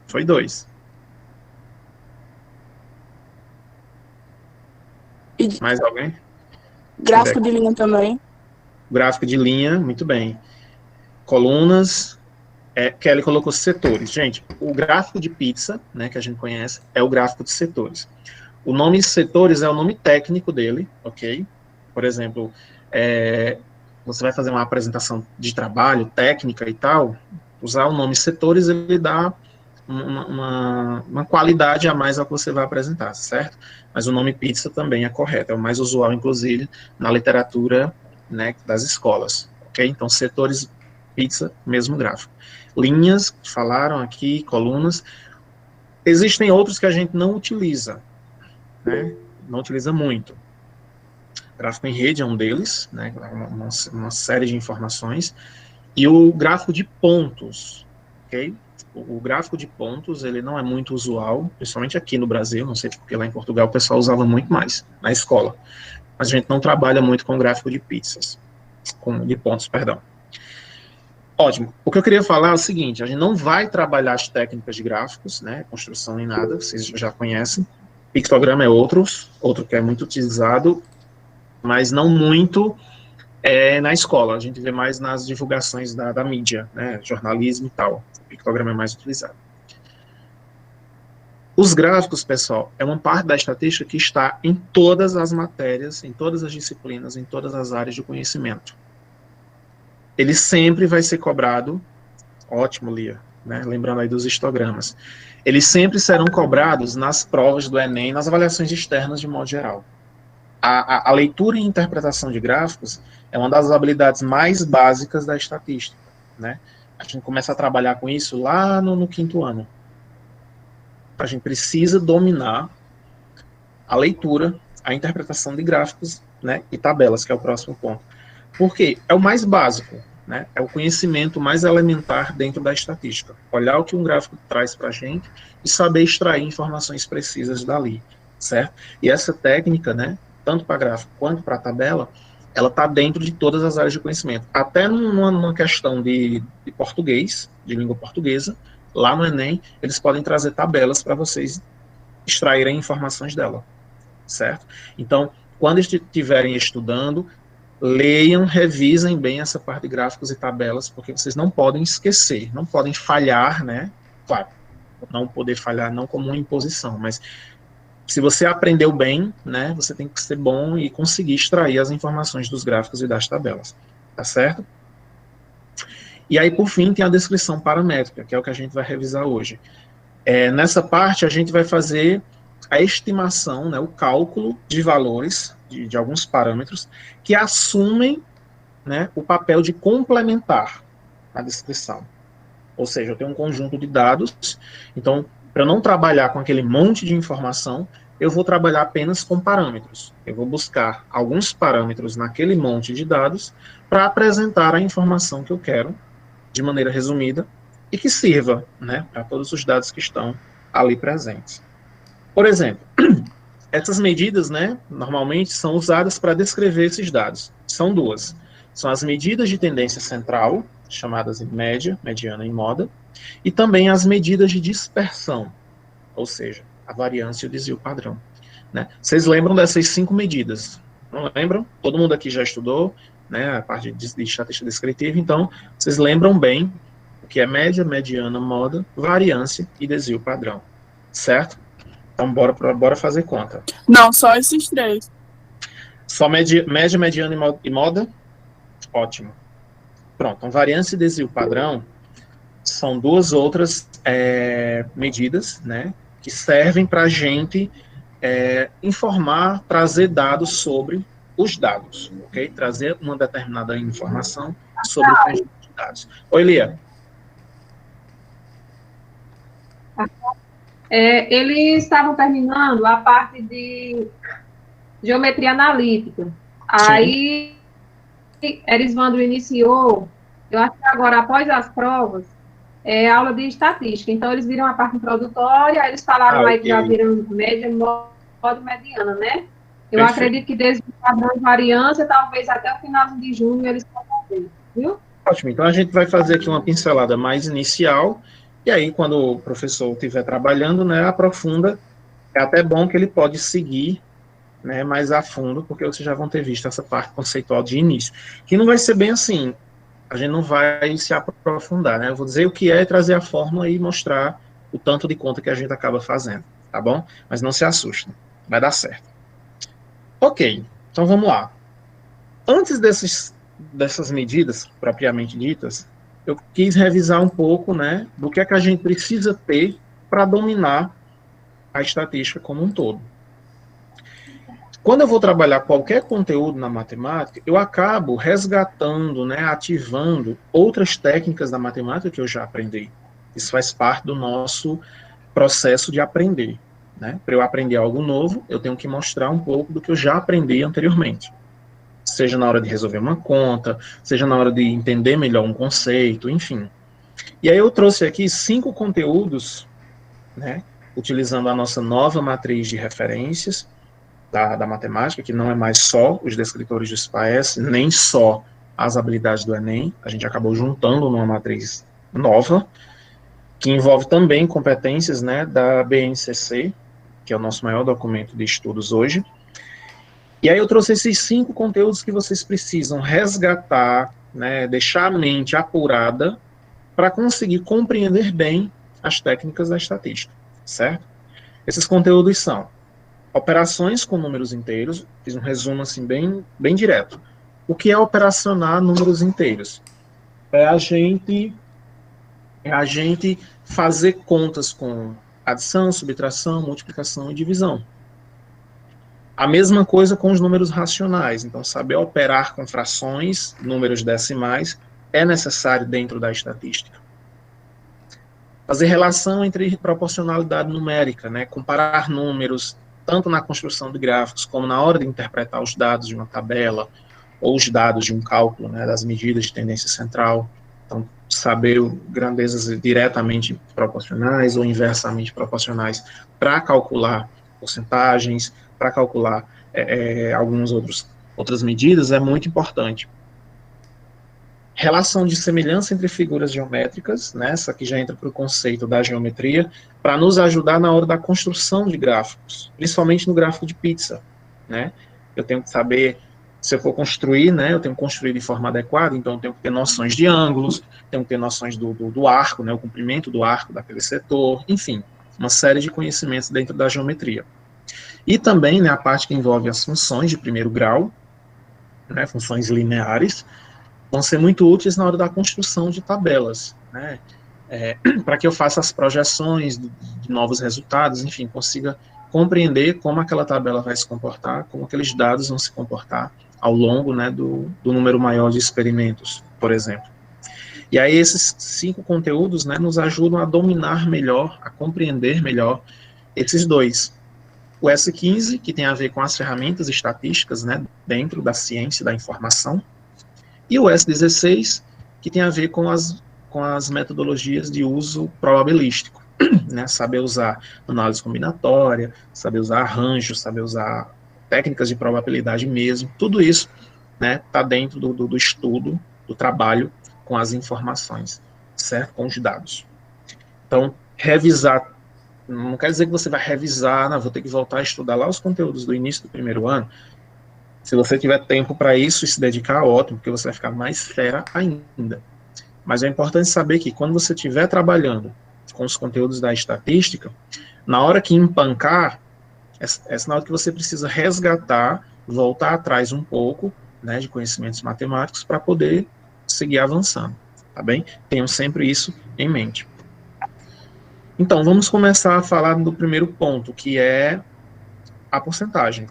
Foi 2. Mais alguém? Gráfico de linha também. Gráfico de linha, muito bem. Colunas. Kelly colocou setores. Gente, o gráfico de pizza, né, que a gente conhece, é o gráfico de setores. O nome setores é o nome técnico dele, ok? Por exemplo, você vai fazer uma apresentação de trabalho, técnica e tal, usar o nome setores, ele dá uma qualidade a mais ao que você vai apresentar, certo? Mas o nome pizza também é correto, é o mais usual, inclusive, na literatura, né, das escolas, ok? Então, setores, pizza, mesmo gráfico. Linhas, falaram aqui, colunas. Existem outros que a gente não utiliza, né? Não utiliza muito. Gráfico em rede é um deles, né? Uma série de informações. E o gráfico de pontos, ok? O gráfico de pontos, ele não é muito usual, principalmente aqui no Brasil, não sei porque lá em Portugal o pessoal usava muito mais, na escola. Mas a gente não trabalha muito com gráfico de pizzas, de pontos, perdão. Ótimo. O que eu queria falar é o seguinte, a gente não vai trabalhar as técnicas de gráficos, né, construção nem nada, vocês já conhecem. Pictograma é outro que é muito utilizado, mas não muito na escola, a gente vê mais nas divulgações da mídia, né, jornalismo e tal. O pictograma é mais utilizado. Os gráficos, pessoal, é uma parte da estatística que está em todas as matérias, em todas as disciplinas, em todas as áreas de conhecimento. Ele sempre vai ser cobrado, ótimo, Lia, né? Lembrando aí dos histogramas, eles sempre serão cobrados nas provas do Enem, nas avaliações externas de modo geral. A leitura e interpretação de gráficos é uma das habilidades mais básicas da estatística, né? A gente começa a trabalhar com isso lá no 5º ano. A gente precisa dominar a leitura, a interpretação de gráficos, né, e tabelas, que é o próximo ponto. Por quê? É o mais básico, né? É o conhecimento mais elementar dentro da estatística. Olhar o que um gráfico traz para a gente e saber extrair informações precisas dali, certo? E essa técnica, né, tanto para gráfico quanto para tabela, ela está dentro de todas as áreas de conhecimento. Até numa questão de português, de língua portuguesa, lá no Enem, eles podem trazer tabelas para vocês extraírem informações dela, certo? Então, quando estiverem estudando, leiam, revisem bem essa parte de gráficos e tabelas, porque vocês não podem esquecer, não podem falhar, né? Claro, não poder falhar não como uma imposição, mas se você aprendeu bem, né, você tem que ser bom e conseguir extrair as informações dos gráficos e das tabelas, tá certo? E aí, por fim, tem a descrição paramétrica, que é o que a gente vai revisar hoje. Nessa parte, a gente vai fazer a estimação, né, o cálculo de valores de alguns parâmetros que assumem, né, o papel de complementar a descrição. Ou seja, eu tenho um conjunto de dados, então, para não trabalhar com aquele monte de informação, eu vou trabalhar apenas com parâmetros. Eu vou buscar alguns parâmetros naquele monte de dados para apresentar a informação que eu quero, de maneira resumida, e que sirva, né, para todos os dados que estão ali presentes. Por exemplo, essas medidas, né, normalmente são usadas para descrever esses dados. São duas. São as medidas de tendência central, chamadas de média, mediana e moda, e também as medidas de dispersão, ou seja, a variância e o desvio padrão. Né? Vocês lembram dessas 5 medidas? Não lembram? Todo mundo aqui já estudou, né, a parte de estatística descritiva, então vocês lembram bem o que é média, mediana, moda, variância e desvio padrão, certo? Então bora fazer conta. Não, só esses 3. Só média, mediana e moda? Ótimo. Pronto, então variância e desvio padrão são 2 outras medidas, né, que servem para a gente informar, trazer dados sobre os dados, ok? Trazer uma determinada informação sobre o conjunto de dados. Oi, Lia. Eles estavam terminando a parte de geometria analítica. Sim. Aí, Erisvandro iniciou, eu acho que agora, após as provas, aula de estatística. Então, eles viram a parte introdutória, eles falaram aí que já viram média, modo mediana, né? Eu acredito que desde o padrão de variância, talvez até o final de junho, eles possam ver, viu? Ótimo, então a gente vai fazer aqui uma pincelada mais inicial, e aí quando o professor estiver trabalhando, né, aprofunda. É até bom que ele pode seguir, né, mais a fundo, porque vocês já vão ter visto essa parte conceitual de início, que não vai ser bem assim, a gente não vai se aprofundar, né, eu vou dizer o que é, trazer a fórmula e mostrar o tanto de conta que a gente acaba fazendo, tá bom? Mas não se assustem, vai dar certo. Ok, então vamos lá. Antes dessas medidas propriamente ditas, eu quis revisar um pouco, né, do que é que a gente precisa ter para dominar a estatística como um todo. Quando eu vou trabalhar qualquer conteúdo na matemática, eu acabo resgatando, né, ativando outras técnicas da matemática que eu já aprendi. Isso faz parte do nosso processo de aprender. Né? Para eu aprender algo novo, eu tenho que mostrar um pouco do que eu já aprendi anteriormente. Seja na hora de resolver uma conta, seja na hora de entender melhor um conceito, enfim. E aí eu trouxe aqui 5 conteúdos, né, utilizando a nossa nova matriz de referências da matemática, que não é mais só os descritores do SPAES, nem só as habilidades do Enem, a gente acabou juntando numa matriz nova, que envolve também competências, né, da BNCC, que é o nosso maior documento de estudos hoje. E aí eu trouxe esses 5 conteúdos que vocês precisam resgatar, né, deixar a mente apurada para conseguir compreender bem as técnicas da estatística, certo? Esses conteúdos são operações com números inteiros, fiz um resumo assim bem direto. O que é operacionar números inteiros? É a gente fazer contas com adição, subtração, multiplicação e divisão. A mesma coisa com os números racionais. Então, saber operar com frações, números decimais, é necessário dentro da estatística. Fazer relação entre proporcionalidade numérica, né? Comparar números, tanto na construção de gráficos, como na hora de interpretar os dados de uma tabela, ou os dados de um cálculo, né, das medidas de tendência central. Então, saber grandezas diretamente proporcionais ou inversamente proporcionais para calcular porcentagens, para calcular algumas outras medidas, é muito importante. relação de semelhança entre figuras geométricas, né, essa aqui já entra para o conceito da geometria, para nos ajudar na hora da construção de gráficos, principalmente no gráfico de pizza, né? Eu tenho que saber, se eu for construir, né, eu tenho que construir de forma adequada, então eu tenho que ter noções de ângulos, tenho que ter noções do arco, né, o comprimento do arco daquele setor, enfim, uma série de conhecimentos dentro da geometria. E também, né, a parte que envolve as funções de primeiro grau, né, funções lineares, vão ser muito úteis na hora da construção de tabelas, né, para que eu faça as projeções de novos resultados, enfim, consiga compreender como aquela tabela vai se comportar, como aqueles dados vão se comportar ao longo, né, do número maior de experimentos, por exemplo. E aí esses 5 conteúdos, né, nos ajudam a dominar melhor, a compreender melhor esses dois. O S15, que tem a ver com as ferramentas estatísticas, né, dentro da ciência da informação, e o S16, que tem a ver com as metodologias de uso probabilístico, né, saber usar análise combinatória, saber usar arranjos, saber usar técnicas de probabilidade mesmo, tudo isso, né, está dentro do estudo, do trabalho com as informações, certo? Com os dados. Então, revisar, não quer dizer que você vai revisar, não, vou ter que voltar a estudar lá os conteúdos do início do primeiro ano. Se você tiver tempo para isso e se dedicar, ótimo, porque você vai ficar mais fera ainda. Mas é importante saber que quando você estiver trabalhando com os conteúdos da estatística, na hora que empancar, é sinal que você precisa resgatar, voltar atrás um pouco, né, de conhecimentos matemáticos para poder seguir avançando, tá bem? Tenham sempre isso em mente. Então, vamos começar a falar do primeiro ponto, que é a porcentagem.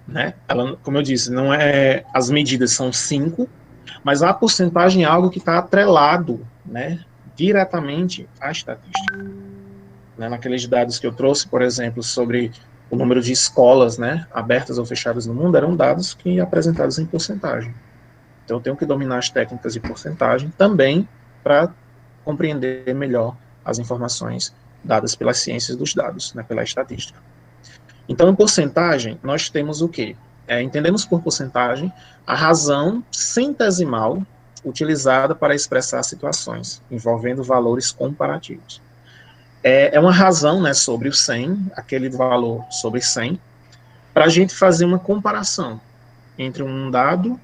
Né? Ela, como eu disse, não é, as medidas são 5, mas a porcentagem é algo que está atrelado, né, diretamente à estatística. Né, naqueles dados que eu trouxe, por exemplo, sobre o número de escolas, né, abertas ou fechadas no mundo, eram dados que apresentados em porcentagem. Então, eu tenho que dominar as técnicas de porcentagem também para compreender melhor as informações dadas pelas ciências dos dados, né, pela estatística. Então, em porcentagem, nós temos o quê? Entendemos por porcentagem a razão centesimal utilizada para expressar situações, envolvendo valores comparativos. É uma razão, né, sobre o 100, aquele valor sobre 100, para a gente fazer uma comparação entre um dado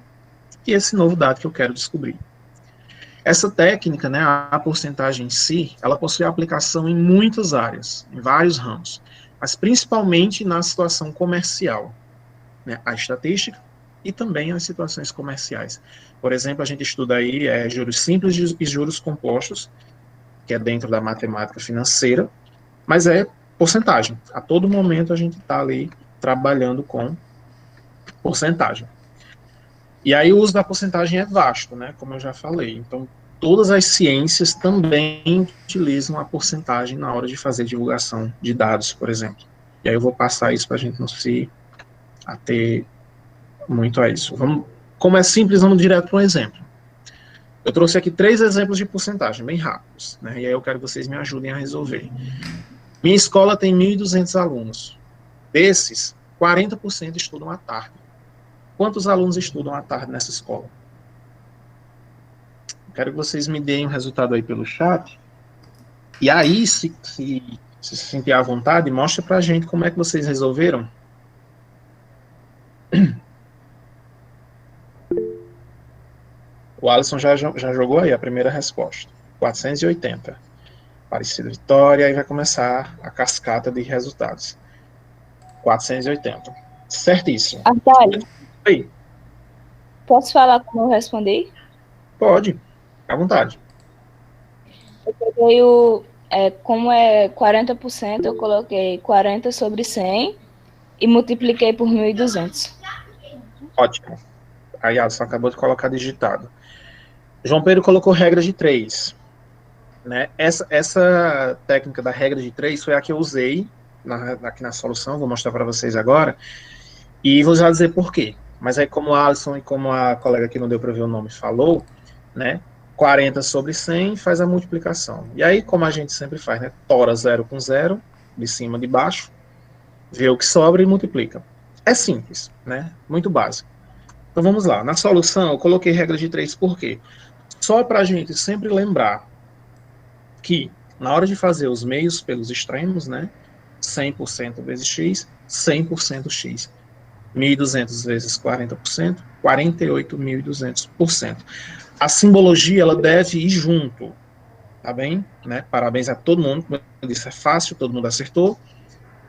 e esse novo dado que eu quero descobrir. Essa técnica, né, a porcentagem em si, ela possui aplicação em muitas áreas, em vários ramos, mas principalmente na situação comercial, né, a estatística e também as situações comerciais. Por exemplo, a gente estuda aí juros simples e juros compostos, que é dentro da matemática financeira, mas é porcentagem. A todo momento a gente está ali trabalhando com porcentagem. E aí o uso da porcentagem é vasto, né, como eu já falei. Então, todas as ciências também utilizam a porcentagem na hora de fazer divulgação de dados, por exemplo. E aí eu vou passar isso para a gente não se ater muito a isso. Como é simples, vamos direto para um exemplo. Eu trouxe aqui 3 exemplos de porcentagem, bem rápidos, né, e aí eu quero que vocês me ajudem a resolver. Minha escola tem 1.200 alunos. Desses, 40% estudam à tarde. Quantos alunos estudam à tarde nessa escola? Quero que vocês me deem o resultado aí pelo chat. E aí, se sentir à vontade, mostra pra gente como é que vocês resolveram. O Alisson já jogou aí a primeira resposta. 480. Aparecida Vitória, aí vai começar a cascata de resultados. 480. Certíssimo. Artário, Aí, posso falar como eu respondi? pode. À vontade. Eu peguei como é 40%, eu coloquei 40 sobre 100 e multipliquei por 1.200. Ótimo. Aí, Alisson acabou de colocar digitado. João Pedro colocou regra de 3. Né? Essa técnica da regra de 3 foi a que eu usei aqui na solução, vou mostrar para vocês agora, e vou já dizer por quê. Mas aí, como a Alisson e como a colega que não deu para ver o nome falou, né, 40 sobre 100 faz a multiplicação. E aí, como a gente sempre faz, né, tora 0 com 0, de cima de baixo, vê o que sobra e multiplica. É simples, né, muito básico. Então vamos lá, na solução eu coloquei regra de 3 por quê? Só para a gente sempre lembrar que na hora de fazer os meios pelos extremos, né, 100% vezes x, 100% x. 1.200 vezes 40%, 48.200%. A simbologia, ela deve ir junto, tá bem? Né? Parabéns a todo mundo, como eu disse, é fácil, todo mundo acertou,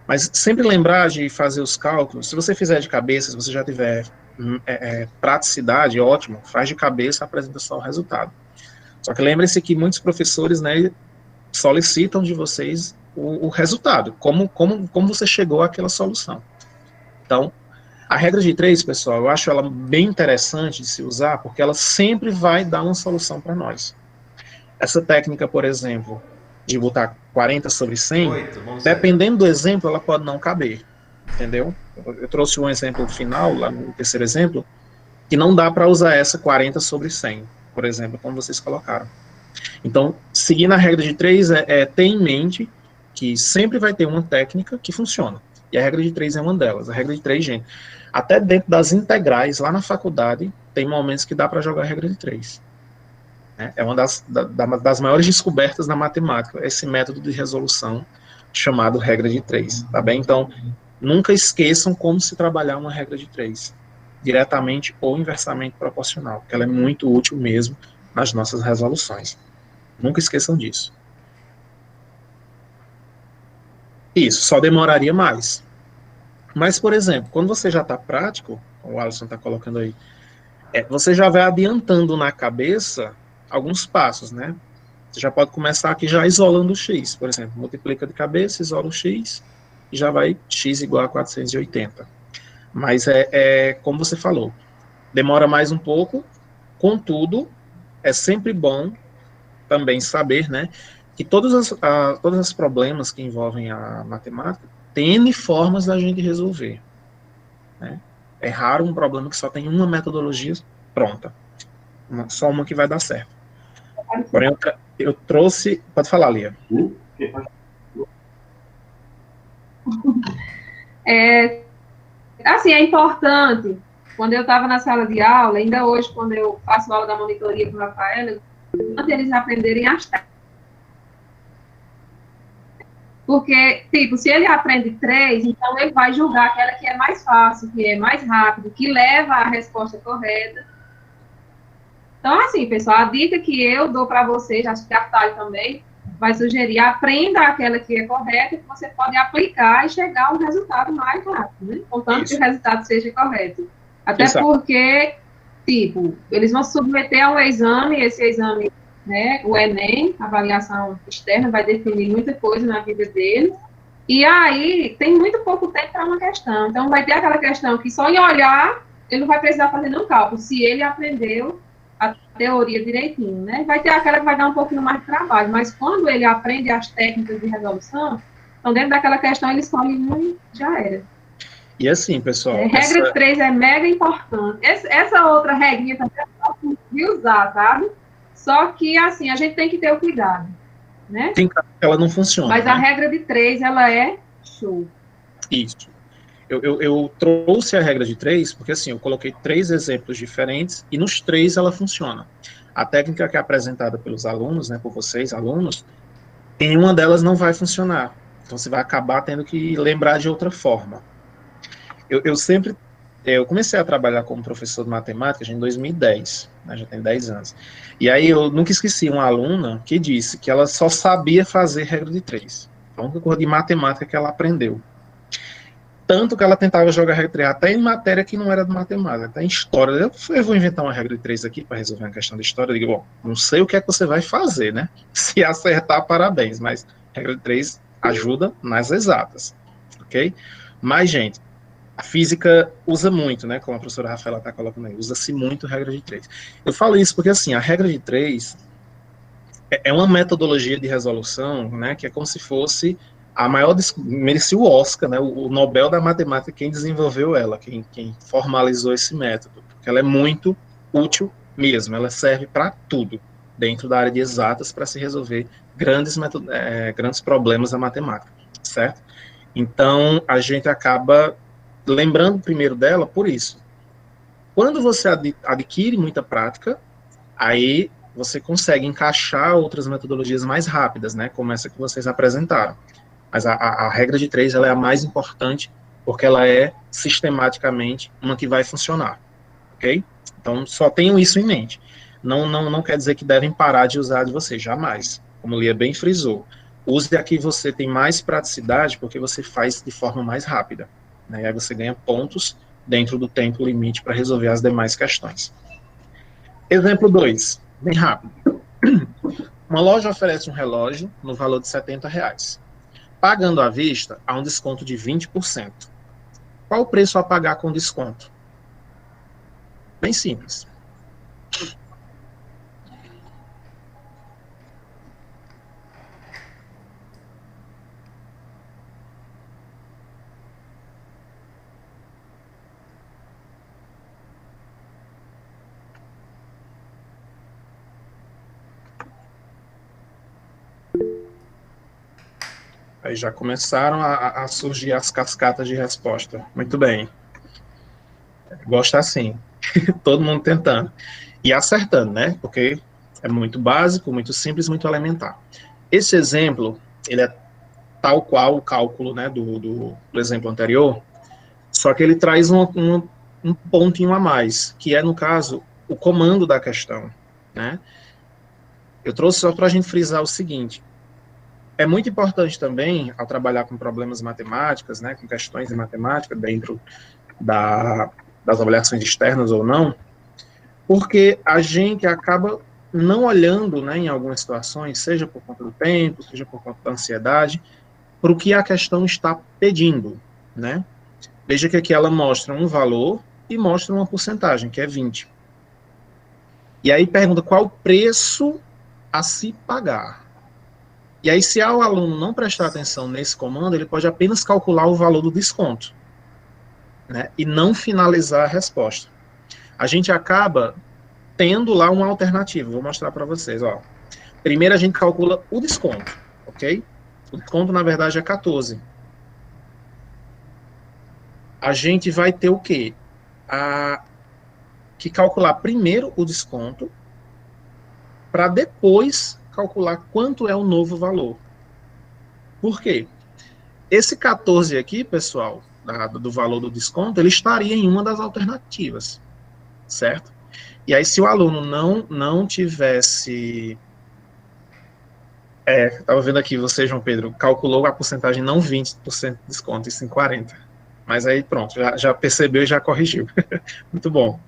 mas sempre lembrar de fazer os cálculos. Se você fizer de cabeça, se você já tiver praticidade, ótimo, faz de cabeça, apresenta só o resultado. Só que lembre-se que muitos professores, né, solicitam de vocês o resultado, como você chegou àquela solução. Então, a regra de 3, pessoal, eu acho ela bem interessante de se usar, porque ela sempre vai dar uma solução para nós. Essa técnica, por exemplo, de botar 40 sobre 100, dependendo do exemplo, ela pode não caber, entendeu? Eu trouxe um exemplo final, lá no terceiro exemplo, que não dá para usar essa 40 sobre 100, por exemplo, como vocês colocaram. Então, seguindo a regra de 3 ter em mente que sempre vai ter uma técnica que funciona. E a regra de 3 é uma delas. A regra de 3, gente, até dentro das integrais, lá na faculdade, tem momentos que dá para jogar a regra de 3. É uma das maiores descobertas da matemática, esse método de resolução chamado regra de 3, tá bem? Então, nunca esqueçam como se trabalhar uma regra de 3, diretamente ou inversamente proporcional, porque ela é muito útil mesmo nas nossas resoluções. Nunca esqueçam disso. Isso, só demoraria mais. Mas, por exemplo, quando você já está prático, o Alisson está colocando aí, você já vai adiantando na cabeça alguns passos, né? Você já pode começar aqui já isolando o x, por exemplo, multiplica de cabeça, isola o x, e já vai x igual a 480. Mas como você falou, demora mais um pouco, contudo, é sempre bom também saber, né, que todos os problemas que envolvem a matemática tem N formas da gente resolver. Né? É raro um problema que só tem uma metodologia pronta. Só uma que vai dar certo. Porém, eu trouxe... Pode falar, Lia. Assim, é importante, quando eu estava na sala de aula, ainda hoje, quando eu faço aula da monitoria com o Rafael, antes eles aprenderem as técnicas. Porque, tipo, se ele aprende 3, então ele vai julgar aquela que é mais fácil, que é mais rápido, que leva à resposta correta. Então, assim, pessoal, a dica que eu dou para vocês, acho que a Thalia também vai sugerir, aprenda aquela que é correta, que você pode aplicar e chegar a um resultado mais rápido, né? Contanto que o resultado seja correto. Até porque, tipo, eles vão submeter a um exame, esse exame, né, o Enem, avaliação externa, vai definir muita coisa na vida deles, e aí tem muito pouco tempo para uma questão. Então, vai ter aquela questão que só em olhar, ele não vai precisar fazer nenhum cálculo, se ele aprendeu a teoria direitinho, né? Vai ter aquela que vai dar um pouquinho mais de trabalho, mas quando ele aprende as técnicas de resolução, então dentro daquela questão ele escolhe uma e já era. E assim, pessoal... Regra 3 é mega importante. Essa outra regrinha também é fácil de usar, sabe? Só que, assim, a gente tem que ter o cuidado, né? Ela não funciona. Mas né? a regra de 3, ela é show. Isso. Eu trouxe a regra de 3, porque assim, eu coloquei 3 exemplos diferentes, e nos 3 ela funciona. A técnica que é apresentada pelos alunos, né, por vocês, alunos, em uma delas não vai funcionar. Então você vai acabar tendo que lembrar de outra forma. Eu comecei a trabalhar como professor de matemática em 2010, né, já tem 10 anos. E aí eu nunca esqueci uma aluna que disse que ela só sabia fazer regra de 3. A única coisa de matemática que ela aprendeu. Tanto que ela tentava jogar regra de 3 até em matéria que não era de matemática, até em história. Eu vou inventar uma regra de 3 aqui para resolver uma questão de história. Eu digo, bom, não sei o que é que você vai fazer, né? Se acertar, parabéns, mas regra de 3 ajuda nas exatas, ok? Mas, gente, a física usa muito, né? Como a professora Rafaela está colocando aí, usa-se muito a regra de 3. Eu falo isso porque, assim, a regra de 3 é uma metodologia de resolução, né? Que é como se fosse a maior, merecia o Oscar, né, o Nobel da Matemática, quem desenvolveu ela, quem formalizou esse método, porque ela é muito útil mesmo, ela serve para tudo, dentro da área de exatas, para se resolver grandes problemas da matemática, certo? Então, a gente acaba lembrando primeiro dela por isso. Quando você adquire muita prática, aí você consegue encaixar outras metodologias mais rápidas, né, como essa que vocês apresentaram. Mas a regra de 3, ela é a mais importante, porque ela é sistematicamente uma que vai funcionar, ok? Então, só tenham isso em mente. Não quer dizer que devem parar de usar de vocês, jamais. Como o Lia bem frisou, use a que você tem mais praticidade, porque você faz de forma mais rápida, né? E aí você ganha pontos dentro do tempo limite para resolver as demais questões. Exemplo 2, bem rápido. Uma loja oferece um relógio no valor de R$70. Pagando à vista, há um desconto de 20%. Qual o preço a pagar com desconto? Bem simples. Aí já começaram a surgir as cascatas de resposta. Muito bem. Gosto assim. Todo mundo tentando. E acertando, né? Porque é muito básico, muito simples, muito elementar. Esse exemplo, ele é tal qual o cálculo, né, do exemplo anterior, só que ele traz um pontinho a mais, que é, no caso, o comando da questão, né? Eu trouxe só para a gente frisar o seguinte: é muito importante também, ao trabalhar com problemas matemáticos, né, com questões de matemática, dentro das avaliações externas ou não, porque a gente acaba não olhando, né, em algumas situações, seja por conta do tempo, seja por conta da ansiedade, para o que a questão está pedindo, né? Veja que aqui ela mostra um valor e mostra uma porcentagem, que é 20. E aí pergunta qual o preço a se pagar. E aí, se o aluno não prestar atenção nesse comando, ele pode apenas calcular o valor do desconto, né, e não finalizar a resposta. A gente acaba tendo lá uma alternativa. Vou mostrar para vocês. Ó. Primeiro a gente calcula o desconto, ok? O desconto, na verdade, é 14. A gente vai ter o quê? Que calcular primeiro o desconto para depois calcular quanto é o novo valor. Por quê? Esse 14 aqui, pessoal, do valor do desconto, ele estaria em uma das alternativas, certo? E aí, se o aluno não tivesse... estava vendo aqui, você, João Pedro, calculou a porcentagem não 20% de desconto, e sim 40%. Mas aí, pronto, já percebeu e já corrigiu. Muito bom.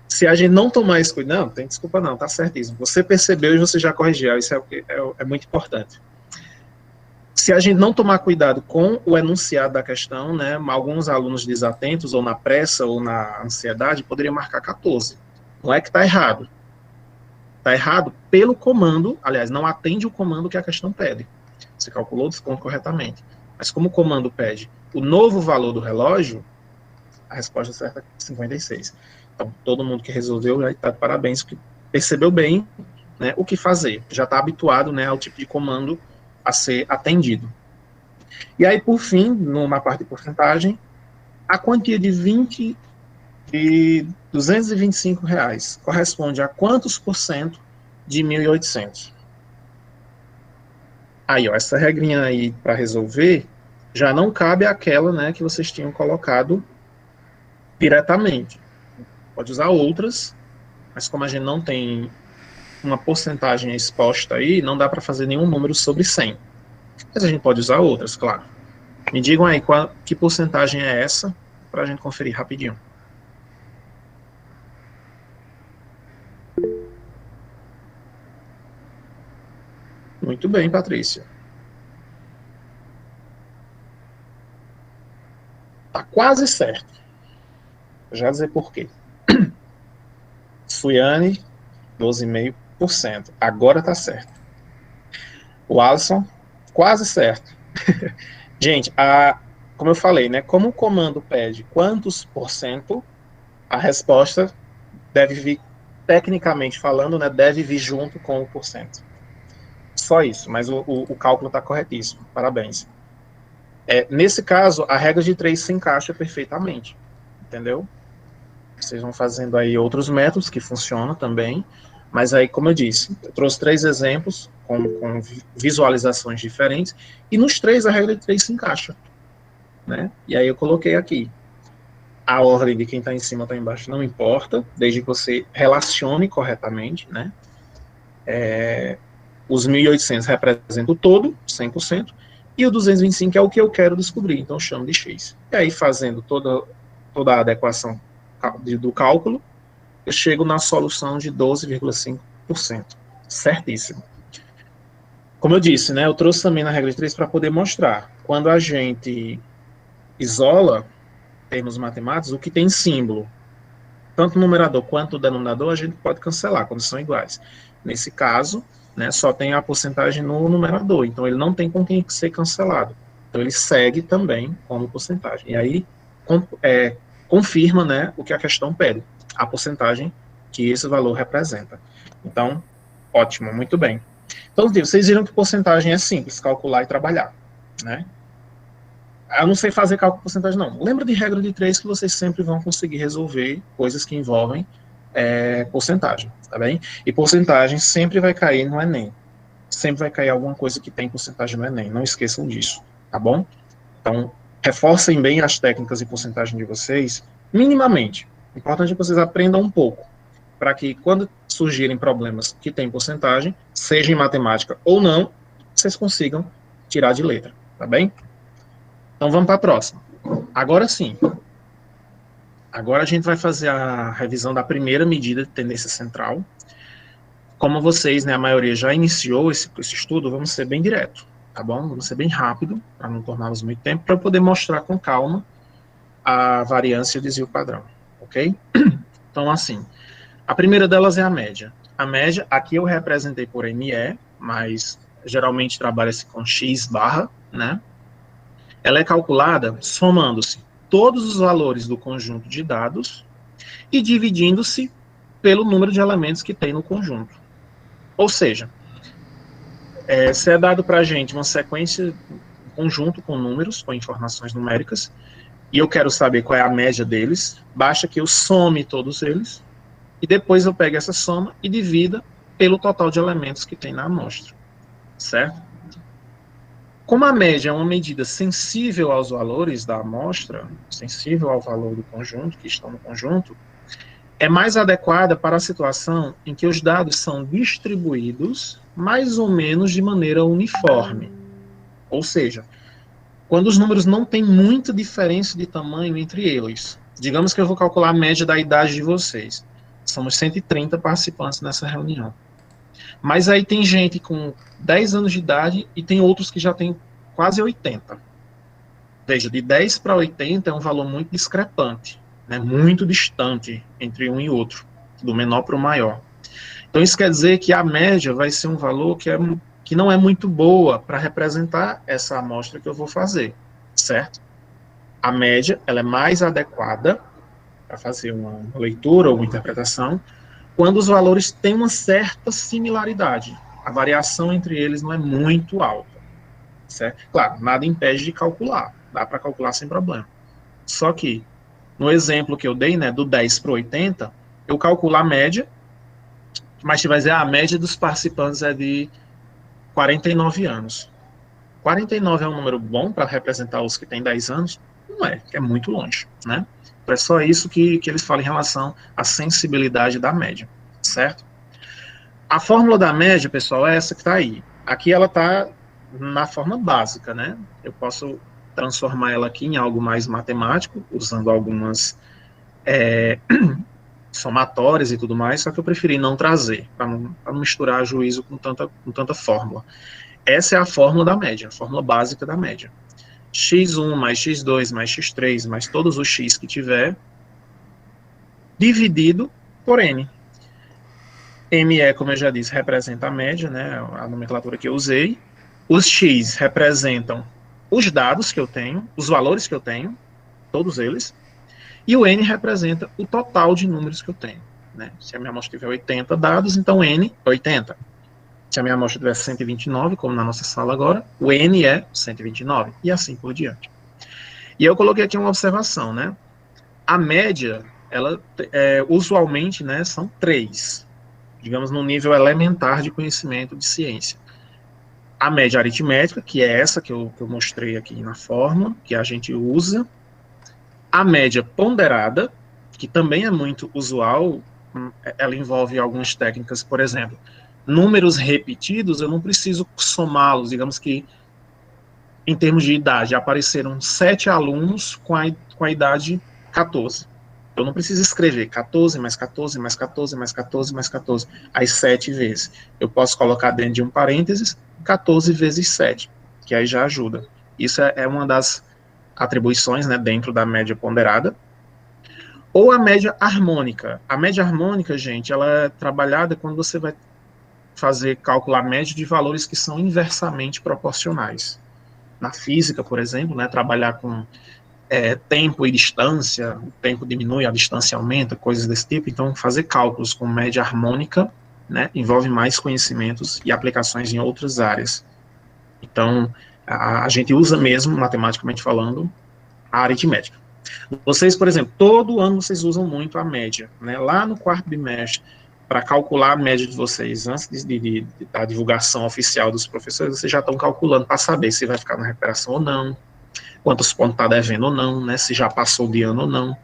Se a gente não tomar esse cuidado, não tem desculpa não, tá certíssimo. Você percebeu e você já corrigiu, isso é muito importante. Se a gente não tomar cuidado com o enunciado da questão, né, alguns alunos desatentos, ou na pressa, ou na ansiedade, poderiam marcar 14. Não é que está errado. Está errado pelo comando, aliás, não atende o comando que a questão pede. Você calculou o desconto corretamente. Mas como o comando pede o novo valor do relógio, a resposta certa é 56. Então, todo mundo que resolveu já está de parabéns, que percebeu bem, né, o que fazer. Já está habituado, né, ao tipo de comando a ser atendido. E aí, por fim, na parte de porcentagem, a quantia de R$225 corresponde a quantos por cento de 1.800? Aí, ó, essa regrinha aí para resolver já não cabe àquela, né, que vocês tinham colocado diretamente. Pode usar outras, mas como a gente não tem uma porcentagem exposta aí, não dá para fazer nenhum número sobre 100. Mas a gente pode usar outras, claro. Me digam aí que porcentagem é essa, para a gente conferir rapidinho. Muito bem, Patrícia. Tá quase certo. Vou já dizer por quê. Suiane, 12,5%. Agora tá certo. O Alisson, quase certo. Gente, como eu falei, né? Como o comando pede quantos por cento, a resposta deve vir, tecnicamente falando, né? Deve vir junto com o porcento. Só isso, mas o cálculo está corretíssimo. Parabéns. Nesse caso, a regra de 3 se encaixa perfeitamente. Entendeu? Vocês vão fazendo aí outros métodos que funcionam também, mas aí, como eu disse, eu trouxe 3 exemplos com visualizações diferentes, e nos 3 a regra de 3 se encaixa, né? E aí eu coloquei aqui. A ordem de quem está em cima ou está embaixo não importa, desde que você relacione corretamente, né? Os 1.800 representam o todo, 100%, e o 225 é o que eu quero descobrir, então eu chamo de X. E aí, fazendo toda a adequação do cálculo, eu chego na solução de 12,5%. Certíssimo. Como eu disse, né, eu trouxe também na regra de 3 para poder mostrar. Quando a gente isola termos matemáticos, o que tem símbolo, tanto o numerador quanto o denominador, a gente pode cancelar quando são iguais. Nesse caso, né, só tem a porcentagem no numerador, então ele não tem com quem ser cancelado. Então ele segue também como porcentagem. E aí confirma, né, o que a questão pede, a porcentagem que esse valor representa. Então, ótimo, muito bem. Então, vocês viram que porcentagem é simples, calcular e trabalhar, né? Eu não sei fazer cálculo de porcentagem, não. Lembra de regra de 3 que vocês sempre vão conseguir resolver coisas que envolvem porcentagem, tá bem? E porcentagem sempre vai cair no Enem. Sempre vai cair alguma coisa que tem porcentagem no Enem. Não esqueçam disso, tá bom? Então, reforcem bem as técnicas de porcentagem de vocês, minimamente. O importante é que vocês aprendam um pouco, para que quando surgirem problemas que têm porcentagem, seja em matemática ou não, vocês consigam tirar de letra, tá bem? Então vamos para a próxima. Agora sim. Agora a gente vai fazer a revisão da primeira medida de tendência central. Como vocês, né, a maioria já iniciou esse estudo, vamos ser bem direto, tá bom? Vamos ser bem rápido, para não torná-los muito tempo, para eu poder mostrar com calma a variância e o desvio padrão, ok? Então, assim, a primeira delas é a média. A média, aqui eu representei por ME, mas geralmente trabalha-se com X barra, né? Ela é calculada somando-se todos os valores do conjunto de dados e dividindo-se pelo número de elementos que tem no conjunto. Ou seja, se é dado para a gente uma sequência, um conjunto com números, com informações numéricas, e eu quero saber qual é a média deles, basta que eu some todos eles, e depois eu pego essa soma e divida pelo total de elementos que tem na amostra, certo? Como a média é uma medida sensível aos valores da amostra, sensível ao valor do conjunto, que estão no conjunto, é mais adequada para a situação em que os dados são distribuídos mais ou menos de maneira uniforme. Ou seja, quando os números não têm muita diferença de tamanho entre eles. Digamos que eu vou calcular a média da idade de vocês. Somos 130 participantes nessa reunião. Mas aí tem gente com 10 anos de idade e tem outros que já têm quase 80. Veja, de 10 para 80 é um valor muito discrepante, né, muito distante entre um e outro, do menor para o maior. Então isso quer dizer que a média vai ser um valor que não é muito boa para representar essa amostra que eu vou fazer, certo? A média, ela é mais adequada para fazer uma leitura ou uma interpretação quando os valores têm uma certa similaridade. A variação entre eles não é muito alta, certo? Claro, nada impede de calcular, dá para calcular sem problema. Só que, no exemplo que eu dei, né, do 10 para 80, eu calculo a média, mas você vai dizer, a média dos participantes é de 49 anos. 49 é um número bom para representar os que têm 10 anos? Não é, é muito longe, né? Então é só isso que eles falam em relação à sensibilidade da média, certo? A fórmula da média, pessoal, é essa que está aí. Aqui ela está na forma básica, né? Eu posso transformar ela aqui em algo mais matemático, usando algumas somatórias e tudo mais, só que eu preferi não trazer, para não misturar juízo com tanta fórmula. Essa é a fórmula da média, a fórmula básica da média. x1 mais x2 mais x3 mais todos os x que tiver, dividido por n. ME, como eu já disse, representa a média, né, a nomenclatura que eu usei. Os x representam os dados que eu tenho, os valores que eu tenho, todos eles. E o n representa o total de números que eu tenho, né? Se a minha amostra tiver 80 dados, então n é 80. Se a minha amostra tiver 129, como na nossa sala agora, o n é 129, e assim por diante. E eu coloquei aqui uma observação, né? A média ela usualmente, né, são 3, digamos, no nível elementar de conhecimento de ciência. A média aritmética, que é essa que eu mostrei aqui na fórmula, que a gente usa. A média ponderada, que também é muito usual, ela envolve algumas técnicas, por exemplo, números repetidos, eu não preciso somá-los, digamos que, em termos de idade, apareceram 7 alunos com a idade 14. Eu não preciso escrever 14 mais 14 mais 14 mais 14 mais 14, as 7 vezes. Eu posso colocar dentro de um parênteses 14 vezes 7, que aí já ajuda. Isso é uma das atribuições, né, dentro da média ponderada. Ou a média harmônica. A média harmônica, gente, ela é trabalhada quando você vai calcular a média de valores que são inversamente proporcionais. Na física, por exemplo, né, trabalhar com tempo e distância, o tempo diminui, a distância aumenta, coisas desse tipo. Então, fazer cálculos com média harmônica, né, envolve mais conhecimentos e aplicações em outras áreas. Então, a gente usa mesmo, matematicamente falando, a aritmética. Vocês, por exemplo, todo ano vocês usam muito a média, né? Lá no quarto bimestre, para calcular a média de vocês, antes da divulgação oficial dos professores, vocês já estão calculando para saber se vai ficar na recuperação ou não, quantos pontos está devendo ou não, né? Se já passou de ano ou não.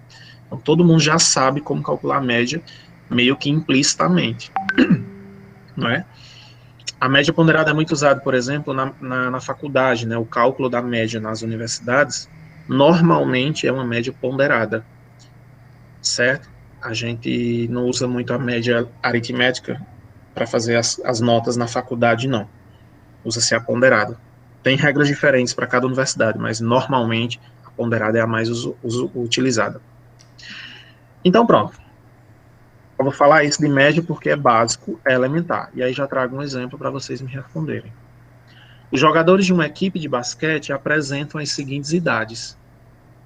Então, todo mundo já sabe como calcular a média, meio que implicitamente, não é? A média ponderada é muito usada, por exemplo, na faculdade, né? O cálculo da média nas universidades normalmente é uma média ponderada, certo? A gente não usa muito a média aritmética para fazer as notas na faculdade, não. Usa-se a ponderada. Tem regras diferentes para cada universidade, mas normalmente a ponderada é a mais utilizada. Então, pronto. Eu vou falar isso de média porque é básico, é elementar. E aí já trago um exemplo para vocês me responderem. Os jogadores de uma equipe de basquete apresentam as seguintes idades: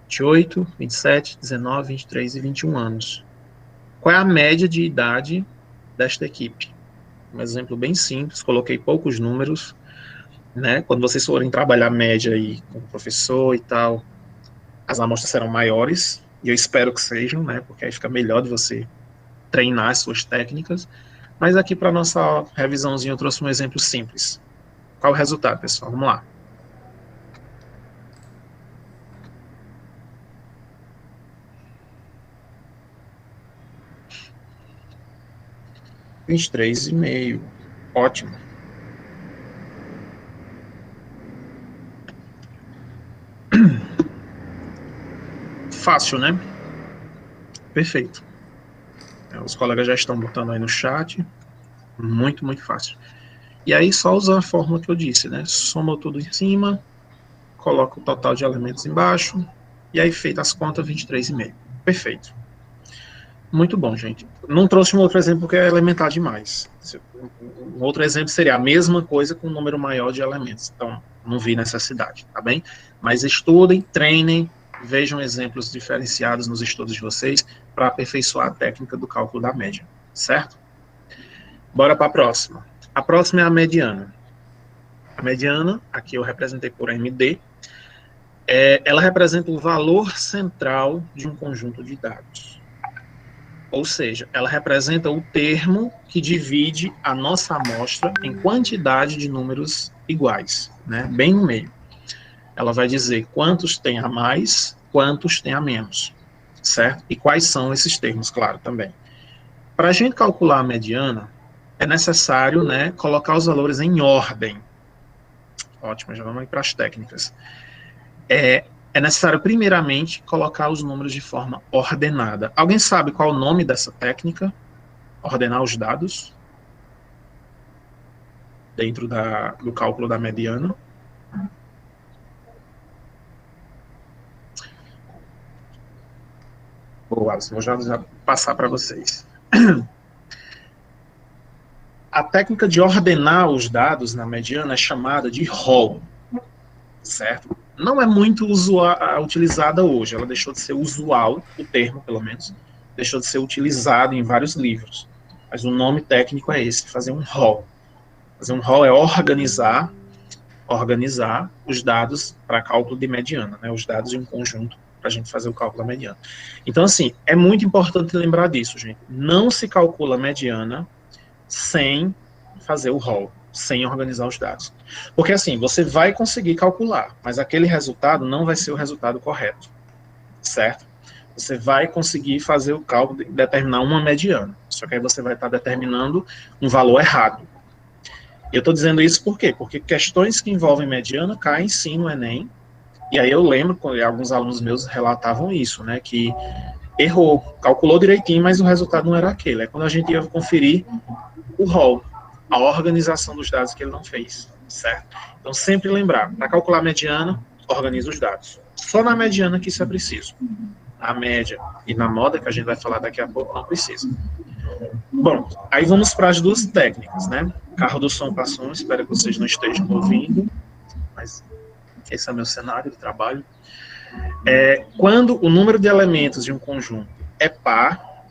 28, 27, 19, 23 e 21 anos. Qual é a média de idade desta equipe? Um exemplo bem simples, coloquei poucos números, né? Quando vocês forem trabalhar média aí com o professor e tal, as amostras serão maiores, e eu espero que sejam, né? Porque aí fica melhor de você treinar as suas técnicas. Mas aqui para nossa revisãozinha eu trouxe um exemplo simples. Qual o resultado, pessoal? Vamos lá. (23,5). Ótimo. Fácil, né? Perfeito. Os colegas já estão botando aí no chat. Muito, muito fácil. E aí só usar a fórmula que eu disse, né? Soma tudo em cima, coloca o total de elementos embaixo, e aí feita as contas, 23,5. Perfeito. Muito bom, gente. Não trouxe um outro exemplo porque é elementar demais. Um outro exemplo seria a mesma coisa com um número maior de elementos. Então, não vi necessidade, tá bem? Mas estudem, treinem, vejam exemplos diferenciados nos estudos de vocês para aperfeiçoar a técnica do cálculo da média, certo? Bora para a próxima. A próxima é a mediana. A mediana, aqui eu representei por MD, ela representa o valor central de um conjunto de dados. Ou seja, ela representa o termo que divide a nossa amostra em quantidade de números iguais, né? Bem no meio. Ela vai dizer quantos tem a mais, quantos tem a menos, certo? E quais são esses termos, claro, também. Para a gente calcular a mediana, é necessário, né, colocar os valores em ordem. Ótimo, já vamos aí para as técnicas. É necessário, primeiramente, colocar os números de forma ordenada. Alguém sabe qual o nome dessa técnica? Ordenar os dados dentro do cálculo da mediana. Boa, vou já passar para vocês. A técnica de ordenar os dados na mediana é chamada de rol, certo? Não é muito utilizada hoje, ela deixou de ser usual, o termo, pelo menos, deixou de ser utilizado em vários livros. Mas o nome técnico é esse, fazer um rol. Fazer um rol é organizar os dados para cálculo de mediana, né, os dados de um conjunto para a gente fazer o cálculo da mediana. Então, assim, é muito importante lembrar disso, gente. Não se calcula a mediana sem fazer o rol, sem organizar os dados. Porque, assim, você vai conseguir calcular, mas aquele resultado não vai ser o resultado correto, certo? Você vai conseguir fazer o cálculo e determinar uma mediana, só que aí você vai estar determinando um valor errado. E eu estou dizendo isso por quê? Porque questões que envolvem mediana caem sim no Enem, e aí eu lembro que alguns alunos meus relatavam isso, né, que errou, calculou direitinho, mas o resultado não era aquele. É quando a gente ia conferir o rol, a organização dos dados que ele não fez, certo? Então, sempre lembrar, para calcular a mediana, organiza os dados. Só na mediana que isso é preciso. Na média e na moda, que a gente vai falar daqui a pouco, não precisa. Bom, aí vamos para as duas técnicas, né? Carro do som passou, espero que vocês não estejam ouvindo, mas esse é o meu cenário de trabalho. Quando o número de elementos de um conjunto é par,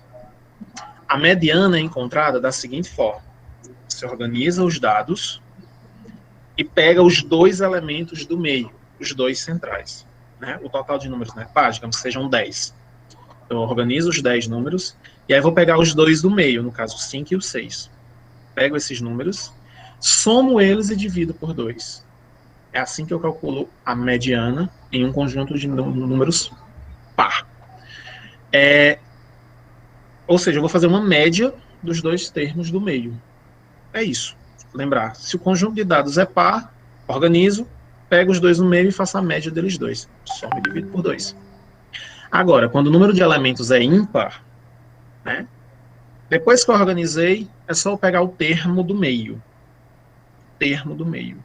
a mediana é encontrada da seguinte forma. Você organiza os dados e pega os dois elementos do meio, os dois centrais. Né? O total de números não é par, digamos que sejam 10. Eu organizo os 10 números e aí vou pegar os dois do meio, no caso o 5 e o 6. Pego esses números, somo eles e divido por 2. É assim que eu calculo a mediana em um conjunto de números par. Ou seja, eu vou fazer uma média dos dois termos do meio. É isso. Lembrar, se o conjunto de dados é par, organizo, pego os dois no meio e faço a média deles dois. Só me divido por 2. Agora, quando o número de elementos é ímpar, né, depois que eu organizei, é só eu pegar o termo do meio. Termo do meio.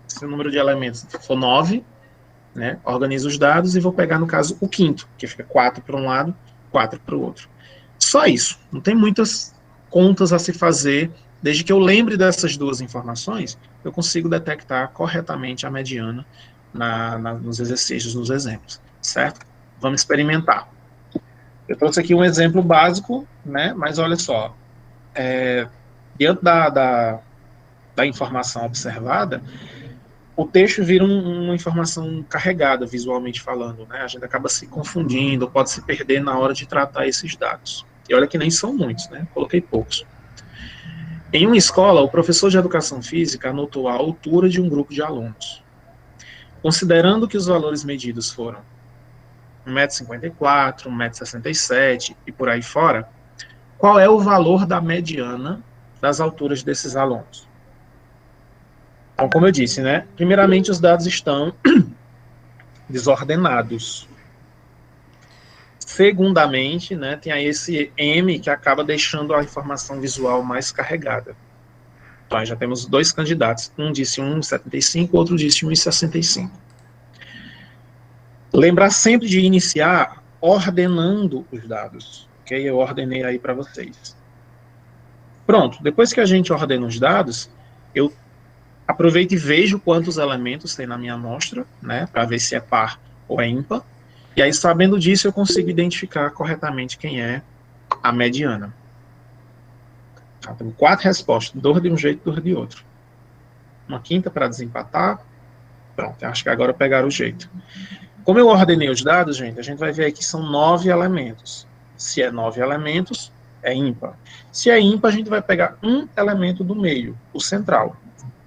Se o número de elementos for 9, né, organizo os dados e vou pegar, no caso, o quinto, que fica 4 para um lado, 4 para o outro. Só isso. Não tem muitas contas a se fazer. Desde que eu lembre dessas duas informações, eu consigo detectar corretamente a mediana nos exercícios, nos exemplos. Certo? Vamos experimentar. Eu trouxe aqui um exemplo básico, né, mas olha só. Diante da informação observada, o texto vira uma informação carregada, visualmente falando, né? A gente acaba se confundindo, pode se perder na hora de tratar esses dados. E olha que nem são muitos, né? Coloquei poucos. Em uma escola, o professor de educação física anotou a altura de um grupo de alunos. Considerando que os valores medidos foram 1,54 m, 1,67 m e por aí fora, qual é o valor da mediana das alturas desses alunos? Então, como eu disse, né? Primeiramente, os dados estão desordenados. Segundamente, né, tem aí esse M que acaba deixando a informação visual mais carregada. Então, aí já temos dois candidatos. Um disse 1,75, o outro disse 1,65. Lembrar sempre de iniciar ordenando os dados. Ok? Eu ordenei aí para vocês. Pronto. Depois que a gente ordena os dados, eu aproveito e vejo quantos elementos tem na minha amostra, né, para ver se é par ou é ímpar. E aí, sabendo disso, eu consigo identificar corretamente quem é a mediana. Tá, tem 4 respostas, 2 de um jeito, 2 de outro. Uma quinta para desempatar. Pronto, acho que agora pegaram o jeito. Como eu ordenei os dados, gente, a gente vai ver aqui que são 9 elementos. Se é 9 elementos, é ímpar. Se é ímpar, a gente vai pegar um elemento do meio, o central.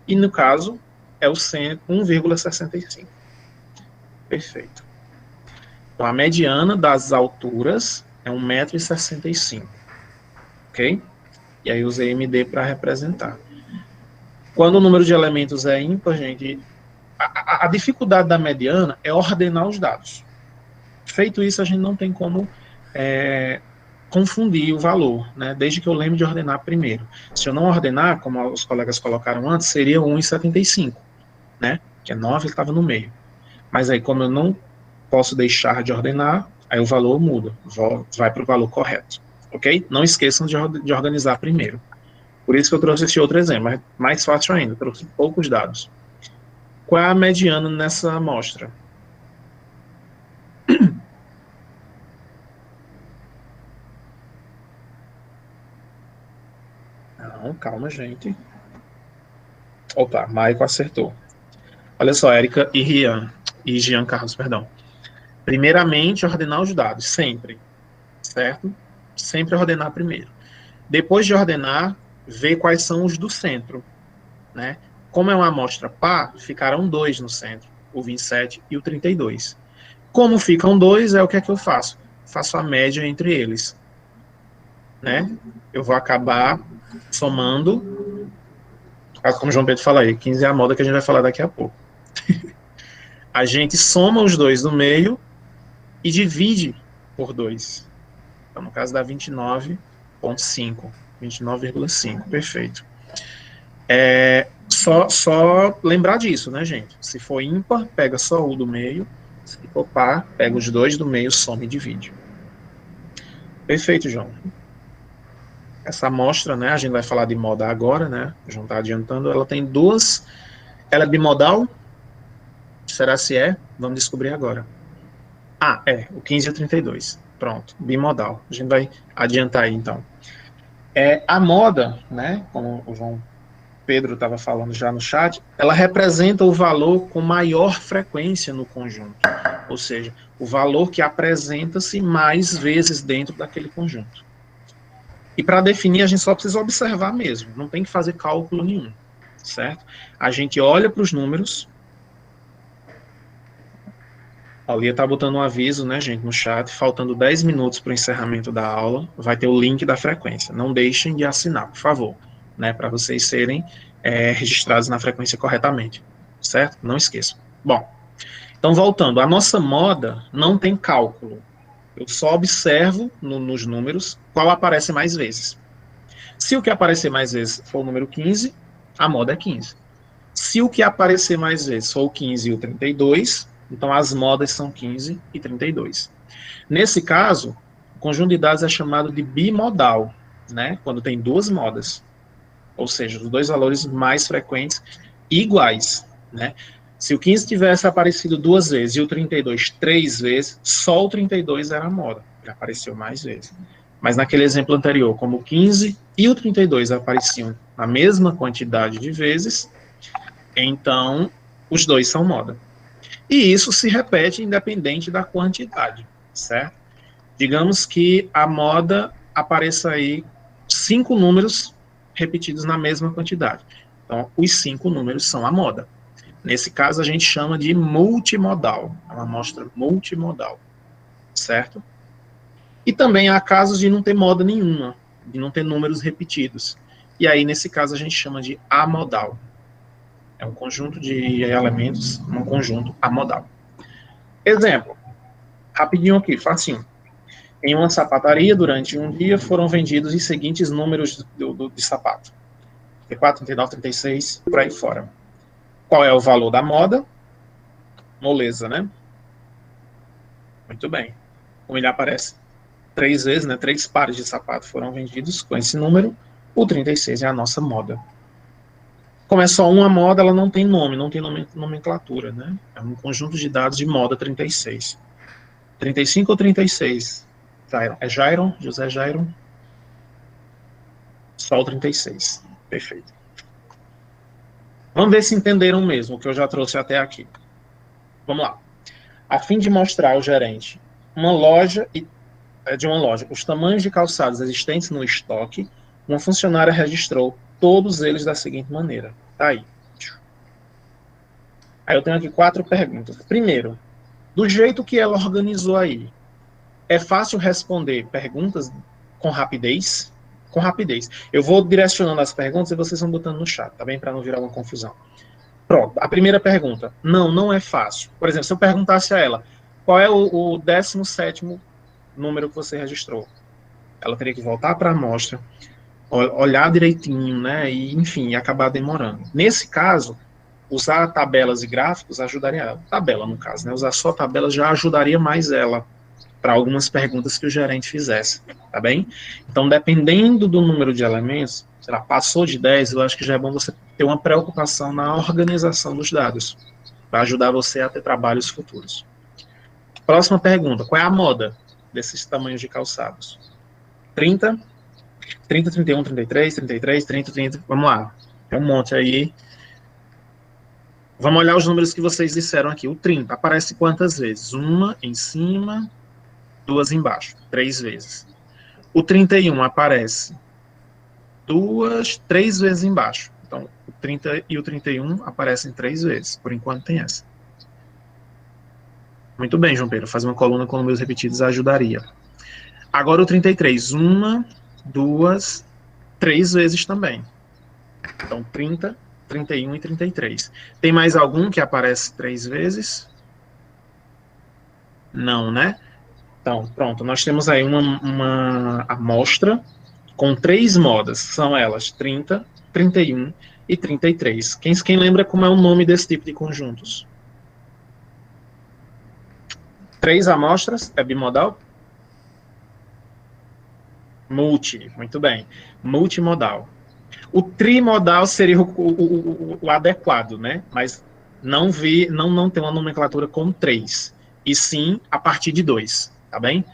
E, no caso, é o 1,65. Perfeito. Então, a mediana das alturas é 1,65 m. Ok? E aí, usei MD para representar. Quando o número de elementos é ímpar, gente, a dificuldade da mediana é ordenar os dados. Feito isso, a gente não tem como confundir o valor, né? Desde que eu lembre de ordenar primeiro. Se eu não ordenar, como os colegas colocaram antes, seria 1,75, né? Que é 9, ele estava no meio. Mas aí, como eu não posso deixar de ordenar, aí o valor muda, vai para o valor correto, ok? Não esqueçam de organizar primeiro. Por isso que eu trouxe esse outro exemplo, mas mais fácil ainda, trouxe poucos dados. Qual é a mediana nessa amostra? Não, calma, gente. Opa, Maico acertou. Olha só, Érica e Rian. e Jean Carlos, perdão. Primeiramente, ordenar os dados, sempre, certo? Sempre ordenar primeiro. Depois de ordenar, ver quais são os do centro, né? Como é uma amostra par, ficarão 2 no centro, o 27 e o 32. Como ficam 2, é o que é que eu faço? Faço a média entre eles, né? Eu vou acabar somando, como o João Pedro fala aí, 15 é a moda que a gente vai falar daqui a pouco. A gente soma os dois do meio e divide por 2. Então, no caso dá 29,5. 29,5, perfeito. Só lembrar disso, né, gente? Se for ímpar, pega só o do meio. Se for par, pega os dois do meio, soma e divide. Perfeito, João. Essa amostra, né, a gente vai falar de moda agora, né? O João está adiantando. Ela tem duas. Ela é bimodal? Será se é? Vamos descobrir agora. Ah, o 15 e o 32. Pronto, bimodal. A gente vai adiantar aí, então. A moda, né, como o João Pedro estava falando já no chat, ela representa o valor com maior frequência no conjunto. Ou seja, o valor que apresenta-se mais vezes dentro daquele conjunto. E para definir, a gente só precisa observar mesmo. Não tem que fazer cálculo nenhum, certo? A gente olha para os números. A Lia está botando um aviso, né, gente, no chat, faltando 10 minutos para o encerramento da aula, vai ter o link da frequência. Não deixem de assinar, por favor, né, para vocês serem registrados na frequência corretamente, certo? Não esqueçam. Bom, então voltando, a nossa moda não tem cálculo. Eu só observo nos números qual aparece mais vezes. Se o que aparecer mais vezes for o número 15, a moda é 15. Se o que aparecer mais vezes for o 15 e o 32, então as modas são 15 e 32. Nesse caso, o conjunto de dados é chamado de bimodal, né? Quando tem duas modas. Ou seja, os dois valores mais frequentes iguais, né? Se o 15 tivesse aparecido 2 vezes e o 32 3 vezes, só o 32 era a moda, que apareceu mais vezes. Mas naquele exemplo anterior, como o 15 e o 32 apareciam na mesma quantidade de vezes, então os dois são moda. E isso se repete independente da quantidade, certo? Digamos que a moda apareça aí 5 números repetidos na mesma quantidade. Então, os 5 números são a moda. Nesse caso, a gente chama de multimodal. É uma amostra multimodal, certo? E também há casos de não ter moda nenhuma, de não ter números repetidos. E aí, nesse caso, a gente chama de amodal. É um conjunto de elementos, um conjunto amodal. Exemplo, rapidinho aqui, facinho. Em uma sapataria, durante um dia, foram vendidos os seguintes números de sapato. 34, 39, 36, por aí fora. Qual é o valor da moda? Moleza, né? Muito bem. Como ele aparece 3 vezes, né? 3 pares de sapato foram vendidos com esse número. O 36 é a nossa moda. Como é só uma moda, ela não tem nome, não tem nomenclatura, né? É um conjunto de dados de moda 36. 35 ou 36? É Jairon? José Jairon? Só o 36. Perfeito. Vamos ver se entenderam mesmo o que eu já trouxe até aqui. Vamos lá. A fim de mostrar ao gerente de uma loja, os tamanhos de calçados existentes no estoque, uma funcionária registrou todos eles da seguinte maneira. Tá aí. Aí eu tenho aqui 4 perguntas. Primeiro, do jeito que ela organizou aí, é fácil responder perguntas com rapidez? Com rapidez. Eu vou direcionando as perguntas e vocês vão botando no chat, tá bem? Para não virar uma confusão. Pronto, a primeira pergunta. Não é fácil. Por exemplo, se eu perguntasse a ela, qual é o 17º número que você registrou? Ela teria que voltar para a amostra, olhar direitinho, né? E, enfim, acabar demorando. Nesse caso, usar tabelas e gráficos ajudaria ela. Tabela, no caso, né? Usar só tabela já ajudaria mais ela para algumas perguntas que o gerente fizesse, tá bem? Então, dependendo do número de elementos, sei lá, passou de 10, eu acho que já é bom você ter uma preocupação na organização dos dados, para ajudar você a ter trabalhos futuros. Próxima pergunta, qual é a moda desses tamanhos de calçados? 30, 31, 33, 33, 30, 30, vamos lá. Tem um monte aí. Vamos olhar os números que vocês disseram aqui. O 30 aparece quantas vezes? Uma em cima, duas embaixo, 3 vezes. O 31 aparece 2, 3 vezes embaixo. Então, o 30 e o 31 aparecem 3 vezes. Por enquanto tem essa. Muito bem, João Pedro. Fazer uma coluna com números repetidos ajudaria. Agora o 33. 1, 2, 3 vezes também. Então, 30, 31 e 33. Tem mais algum que aparece 3 vezes? Não, né? Então, pronto. Nós temos aí uma amostra com 3 modas. São elas 30, 31 e 33. Quem lembra como é o nome desse tipo de conjuntos? 3 amostras, é bimodal? Multi, muito bem. Multimodal. O trimodal seria o adequado, né? Mas não tem uma nomenclatura com 3. E sim a partir de 2, tá bem?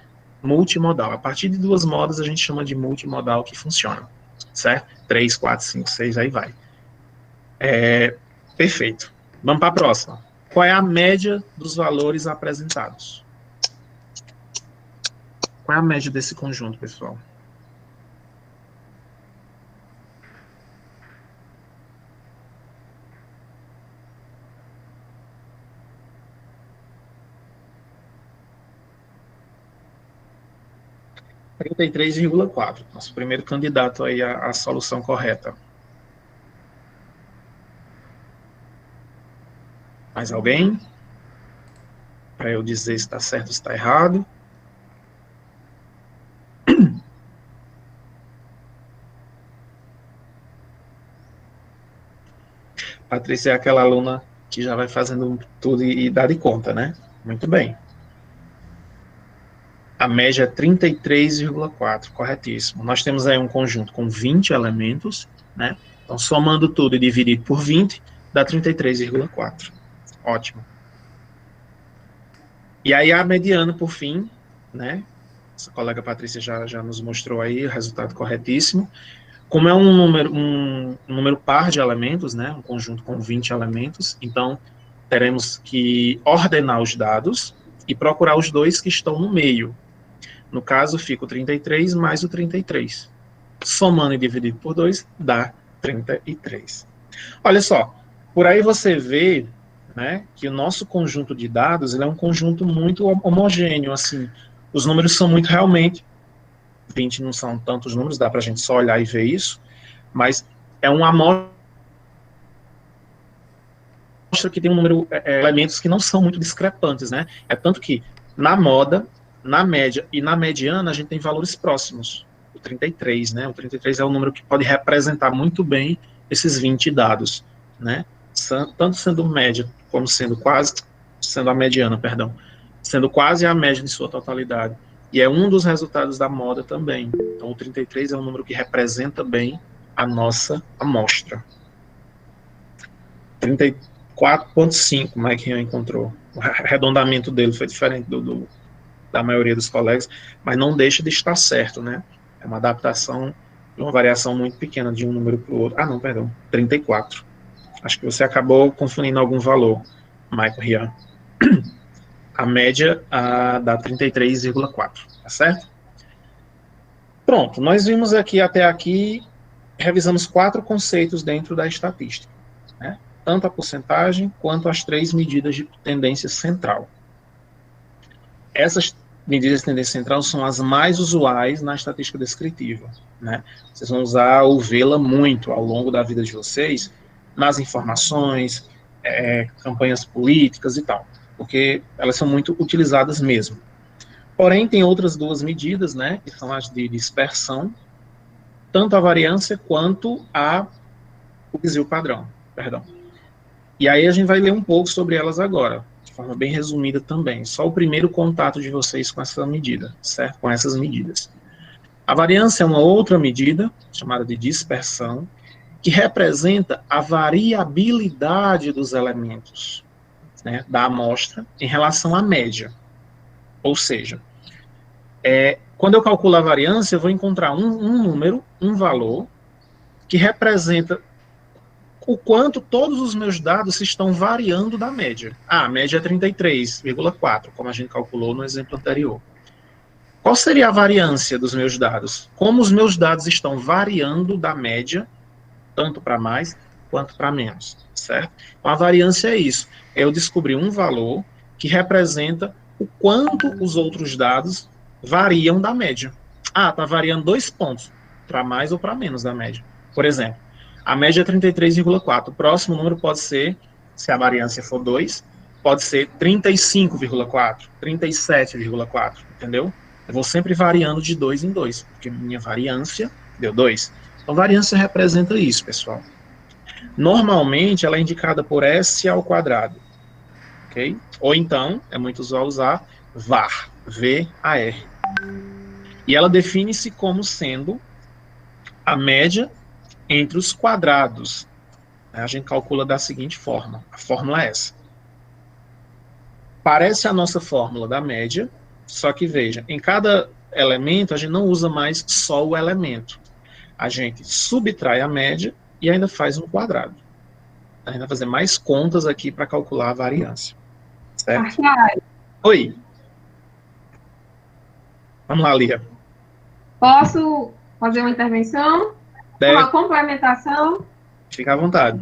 Multimodal. A partir de 2 modas a gente chama de multimodal que funciona. Certo? 3, 4, 5, 6, aí vai. Perfeito. Vamos para a próxima. Qual é a média dos valores apresentados? Qual é a média desse conjunto, pessoal? R$ 33,4. Nosso primeiro candidato aí à solução correta. Mais alguém? Para eu dizer se está certo ou se está errado. Patrícia é aquela aluna que já vai fazendo tudo e dá de conta, né? Muito bem. A média é 33,4, corretíssimo. Nós temos aí um conjunto com 20 elementos, né? Então, somando tudo e dividido por 20, dá 33,4. Ótimo. E aí a mediana, por fim, né? Essa colega Patrícia já nos mostrou aí o resultado corretíssimo. Como é um número par de elementos, né? Um conjunto com 20 elementos, então teremos que ordenar os dados e procurar os dois que estão no meio. No caso, fica o 33 mais o 33. Somando e dividido por 2, dá 33. Olha só, por aí você vê, né, que o nosso conjunto de dados ele é um conjunto muito homogêneo. Assim, os números são muito realmente... 20 não são tantos números, dá para a gente só olhar e ver isso, mas é uma amostra que tem um número de elementos que não são muito discrepantes, né? É tanto que na moda, na média e na mediana a gente tem valores próximos. O 33, né? O 33 é um número que pode representar muito bem esses 20 dados, né? Tanto sendo média como sendo a mediana, perdão, sendo quase a média de sua totalidade. E é um dos resultados da moda também. Então, o 33 é um número que representa bem a nossa amostra. 34,5, o Mike Rian encontrou. O arredondamento dele foi diferente da maioria dos colegas, mas não deixa de estar certo, né? É uma adaptação, uma variação muito pequena de um número para o outro. Ah, não, perdão, 34. Acho que você acabou confundindo algum valor, Michael Rian. A média dá 33,4, tá certo? Pronto, nós vimos até aqui, revisamos 4 conceitos dentro da estatística, né? Tanto a porcentagem quanto as 3 medidas de tendência central. Essas medidas de tendência central são as mais usuais na estatística descritiva, né? Vocês vão usar ou vê-la muito ao longo da vida de vocês, nas informações, campanhas políticas e tal, porque elas são muito utilizadas mesmo. Porém, tem outras 2 medidas, né, que são as de dispersão, tanto a variância quanto o desvio padrão, perdão. E aí a gente vai ler um pouco sobre elas agora, de forma bem resumida também, só o primeiro contato de vocês com essa medida, certo? Com essas medidas. A variância é uma outra medida, chamada de dispersão, que representa a variabilidade dos elementos, né, da amostra em relação à média. Ou seja, quando eu calculo a variância, eu vou encontrar um número, um valor, que representa o quanto todos os meus dados estão variando da média. A média é 33,4, como a gente calculou no exemplo anterior. Qual seria a variância dos meus dados? Como os meus dados estão variando da média, tanto para mais quanto para menos, certo? Então, a variância é isso. Eu descobri um valor que representa o quanto os outros dados variam da média. Ah, está variando 2 pontos, para mais ou para menos da média. Por exemplo, a média é 33,4. O próximo número pode ser, se a variância for 2, pode ser 35,4, 37,4, entendeu? Eu vou sempre variando de 2 em 2, porque minha variância deu 2. Então, variância representa isso, pessoal. Normalmente, ela é indicada por S ao quadrado, ok? Ou então, é muito usual usar VAR, V-A-R. E ela define-se como sendo a média entre os quadrados. A gente calcula da seguinte forma. A fórmula é essa. Parece a nossa fórmula da média, só que veja, em cada elemento a gente não usa mais só o elemento. A gente subtrai a média e ainda faz um quadrado. A gente vai fazer mais contas aqui para calcular a variância. Certo? Oi. Vamos lá, Lia. Posso fazer uma intervenção? Deve. Uma complementação? Fica à vontade.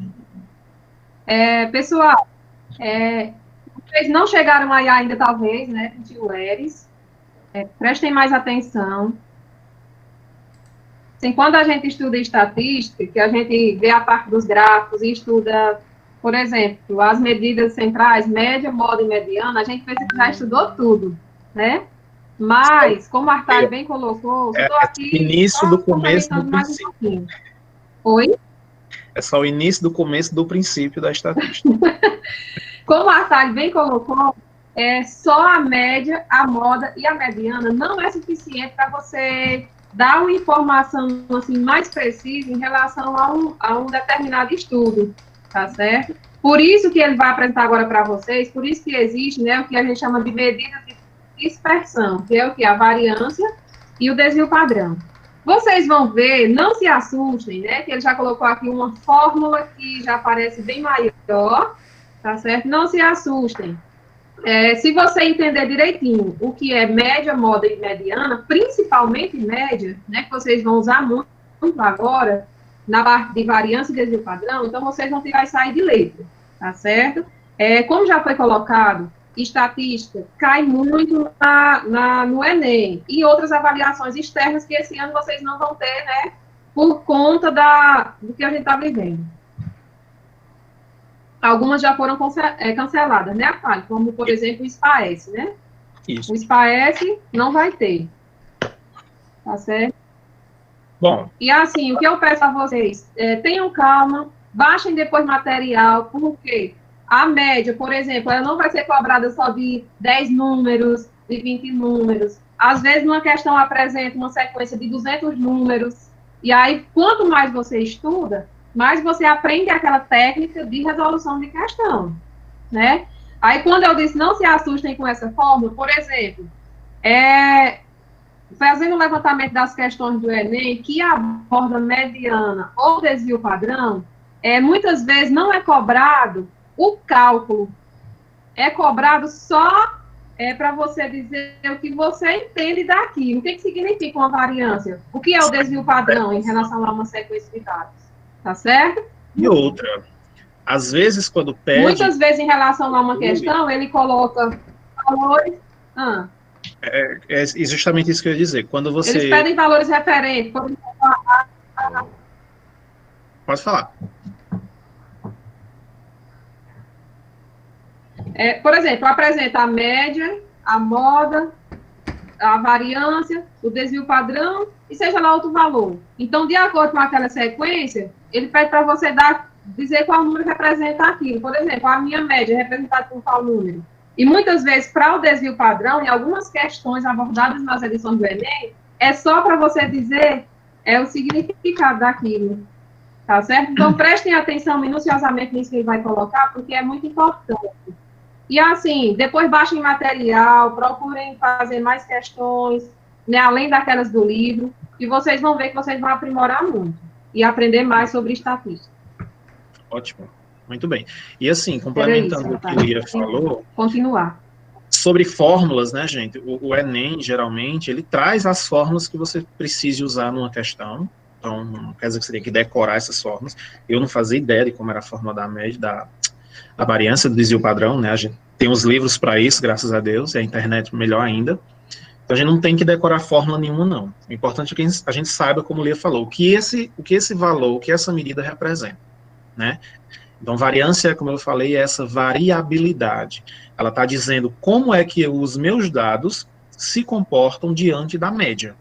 Pessoal, vocês não chegaram aí ainda, talvez, né, Eres. Prestem mais atenção. Assim, quando a gente estuda estatística, que a gente vê a parte dos gráficos e estuda, por exemplo, as medidas centrais, média, moda e mediana, a gente pensa que já estudou tudo, né? Mas, como a Artália bem colocou, estou aqui início do começo do princípio. Um pouquinho. Oi? É só o início do começo do princípio da estatística. Como a Artália bem colocou, só a média, a moda e a mediana não é suficiente para você dar uma informação assim, mais precisa em relação a um determinado estudo, tá certo? Por isso que ele vai apresentar agora para vocês, por isso que existe, né, o que a gente chama de medida de dispersão, que é o que? A variância e o desvio padrão. Vocês vão ver, não se assustem, né, que ele já colocou aqui uma fórmula que já parece bem maior, tá certo? Não se assustem. Se você entender direitinho o que é média, moda e mediana, principalmente média, né, que vocês vão usar muito agora, na parte de variância e desvio padrão, então vocês não vai sair de letra, tá certo? Como já foi colocado, estatística cai muito no Enem e outras avaliações externas que esse ano vocês não vão ter, né, por conta do que a gente está vivendo. Algumas já foram canceladas, né, Artália? Como, por exemplo, o SPAES, né? Isso. O SPAES não vai ter. Tá certo? Bom. E assim, o que eu peço a vocês, tenham calma, baixem depois material, porque a média, por exemplo, ela não vai ser cobrada só de 10 números, de 20 números. Às vezes, uma questão apresenta uma sequência de 200 números. E aí, quanto mais você estuda, mais você aprende aquela técnica de resolução de questão, né? Aí, quando eu disse não se assustem com essa fórmula, por exemplo, fazendo o levantamento das questões do Enem, que aborda mediana ou desvio padrão, muitas vezes não é cobrado o cálculo, é cobrado só para você dizer o que você entende daquilo. O que significa uma variância? O que é o desvio padrão em relação a uma sequência de dados? Tá certo? E outra, às vezes quando pede... Muitas vezes, em relação a uma questão, ele coloca valores... É justamente isso que eu ia dizer. Quando você... Eles pedem valores referentes. Pode falar. Por exemplo, apresenta a média, a moda, a variância, o desvio padrão e seja lá outro valor. Então, de acordo com aquela sequência, ele pede para você dizer qual número representa aquilo. Por exemplo, a minha média é representada por qual número. E muitas vezes, para o desvio padrão, em algumas questões abordadas nas edições do Enem, é só para você dizer o significado daquilo. Tá certo? Então, prestem atenção minuciosamente nisso que ele vai colocar, porque é muito importante. E assim, depois baixem material, procurem fazer mais questões, né, além daquelas do livro, e vocês vão ver que vocês vão aprimorar muito e aprender mais sobre estatística. Ótimo. Muito bem. E assim, complementando o que a Lia falou... Continuar. Sobre fórmulas, né, gente? O Enem, geralmente, ele traz as fórmulas que você precise usar numa questão. Então, não quer dizer que você tem que decorar essas fórmulas. Eu não fazia ideia de como era a fórmula da média, da variância, do desvio padrão, né? A gente tem os livros para isso, graças a Deus, e a internet melhor ainda. Então, a gente não tem que decorar fórmula nenhuma, não. O importante é que a gente saiba, como o Lia falou, o que esse valor, o que essa medida representa, né? Então, variância, como eu falei, é essa variabilidade. Ela está dizendo como é que os meus dados se comportam diante da média.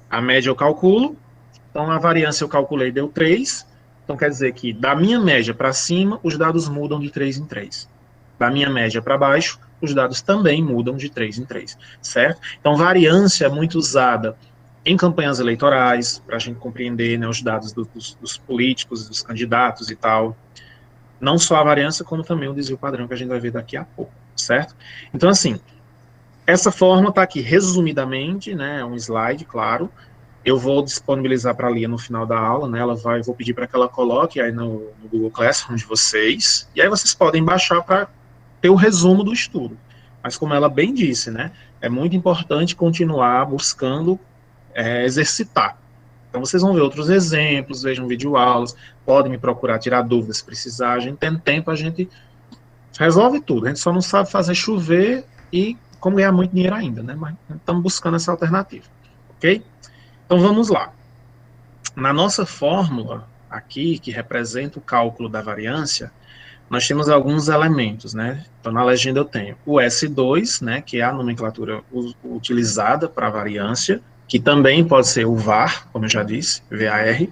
A média eu calculo, então a variância eu calculei, deu 3, então quer dizer que da minha média para cima, os dados mudam de 3 em 3. Da minha média para baixo, os dados também mudam de 3 em 3, certo? Então, variância é muito usada em campanhas eleitorais, para a gente compreender, né, os dados dos políticos, dos candidatos e tal. Não só a variância, como também o desvio padrão, que a gente vai ver daqui a pouco, certo? Então, assim, essa fórmula está aqui resumidamente, né, um slide, claro. Eu vou disponibilizar para a Lia no final da aula, né, vou pedir para que ela coloque aí no Google Classroom de vocês, e aí vocês podem baixar para ter o resumo do estudo. Mas como ela bem disse, né, é muito importante continuar buscando exercitar. Então, vocês vão ver outros exemplos, vejam videoaulas, podem me procurar, tirar dúvidas se precisar. A gente tem tempo, a gente resolve tudo. A gente só não sabe fazer chover e como ganhar muito dinheiro ainda, né? Mas estamos buscando essa alternativa, ok? Então, vamos lá. Na nossa fórmula aqui, que representa o cálculo da variância, nós temos alguns elementos, né? Então, na legenda eu tenho o S2, né, que é a nomenclatura utilizada para a variância, que também pode ser o VAR, como eu já disse, VAR.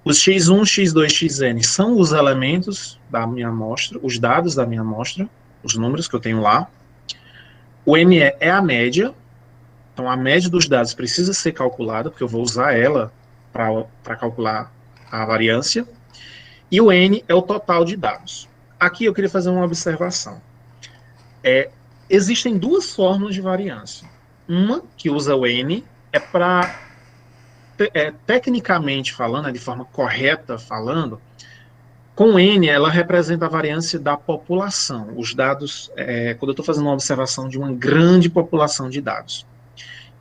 Os X1, X2, Xn são os elementos da minha amostra, os dados da minha amostra, os números que eu tenho lá. O ME é a média, então a média dos dados precisa ser calculada, porque eu vou usar ela para calcular a variância. E o N é o total de dados. Aqui eu queria fazer uma observação. Existem duas fórmulas de variância. Uma, que usa o N, é para, tecnicamente falando, de forma correta falando, com N ela representa a variância da população. Os dados, quando eu estou fazendo uma observação de uma grande população de dados.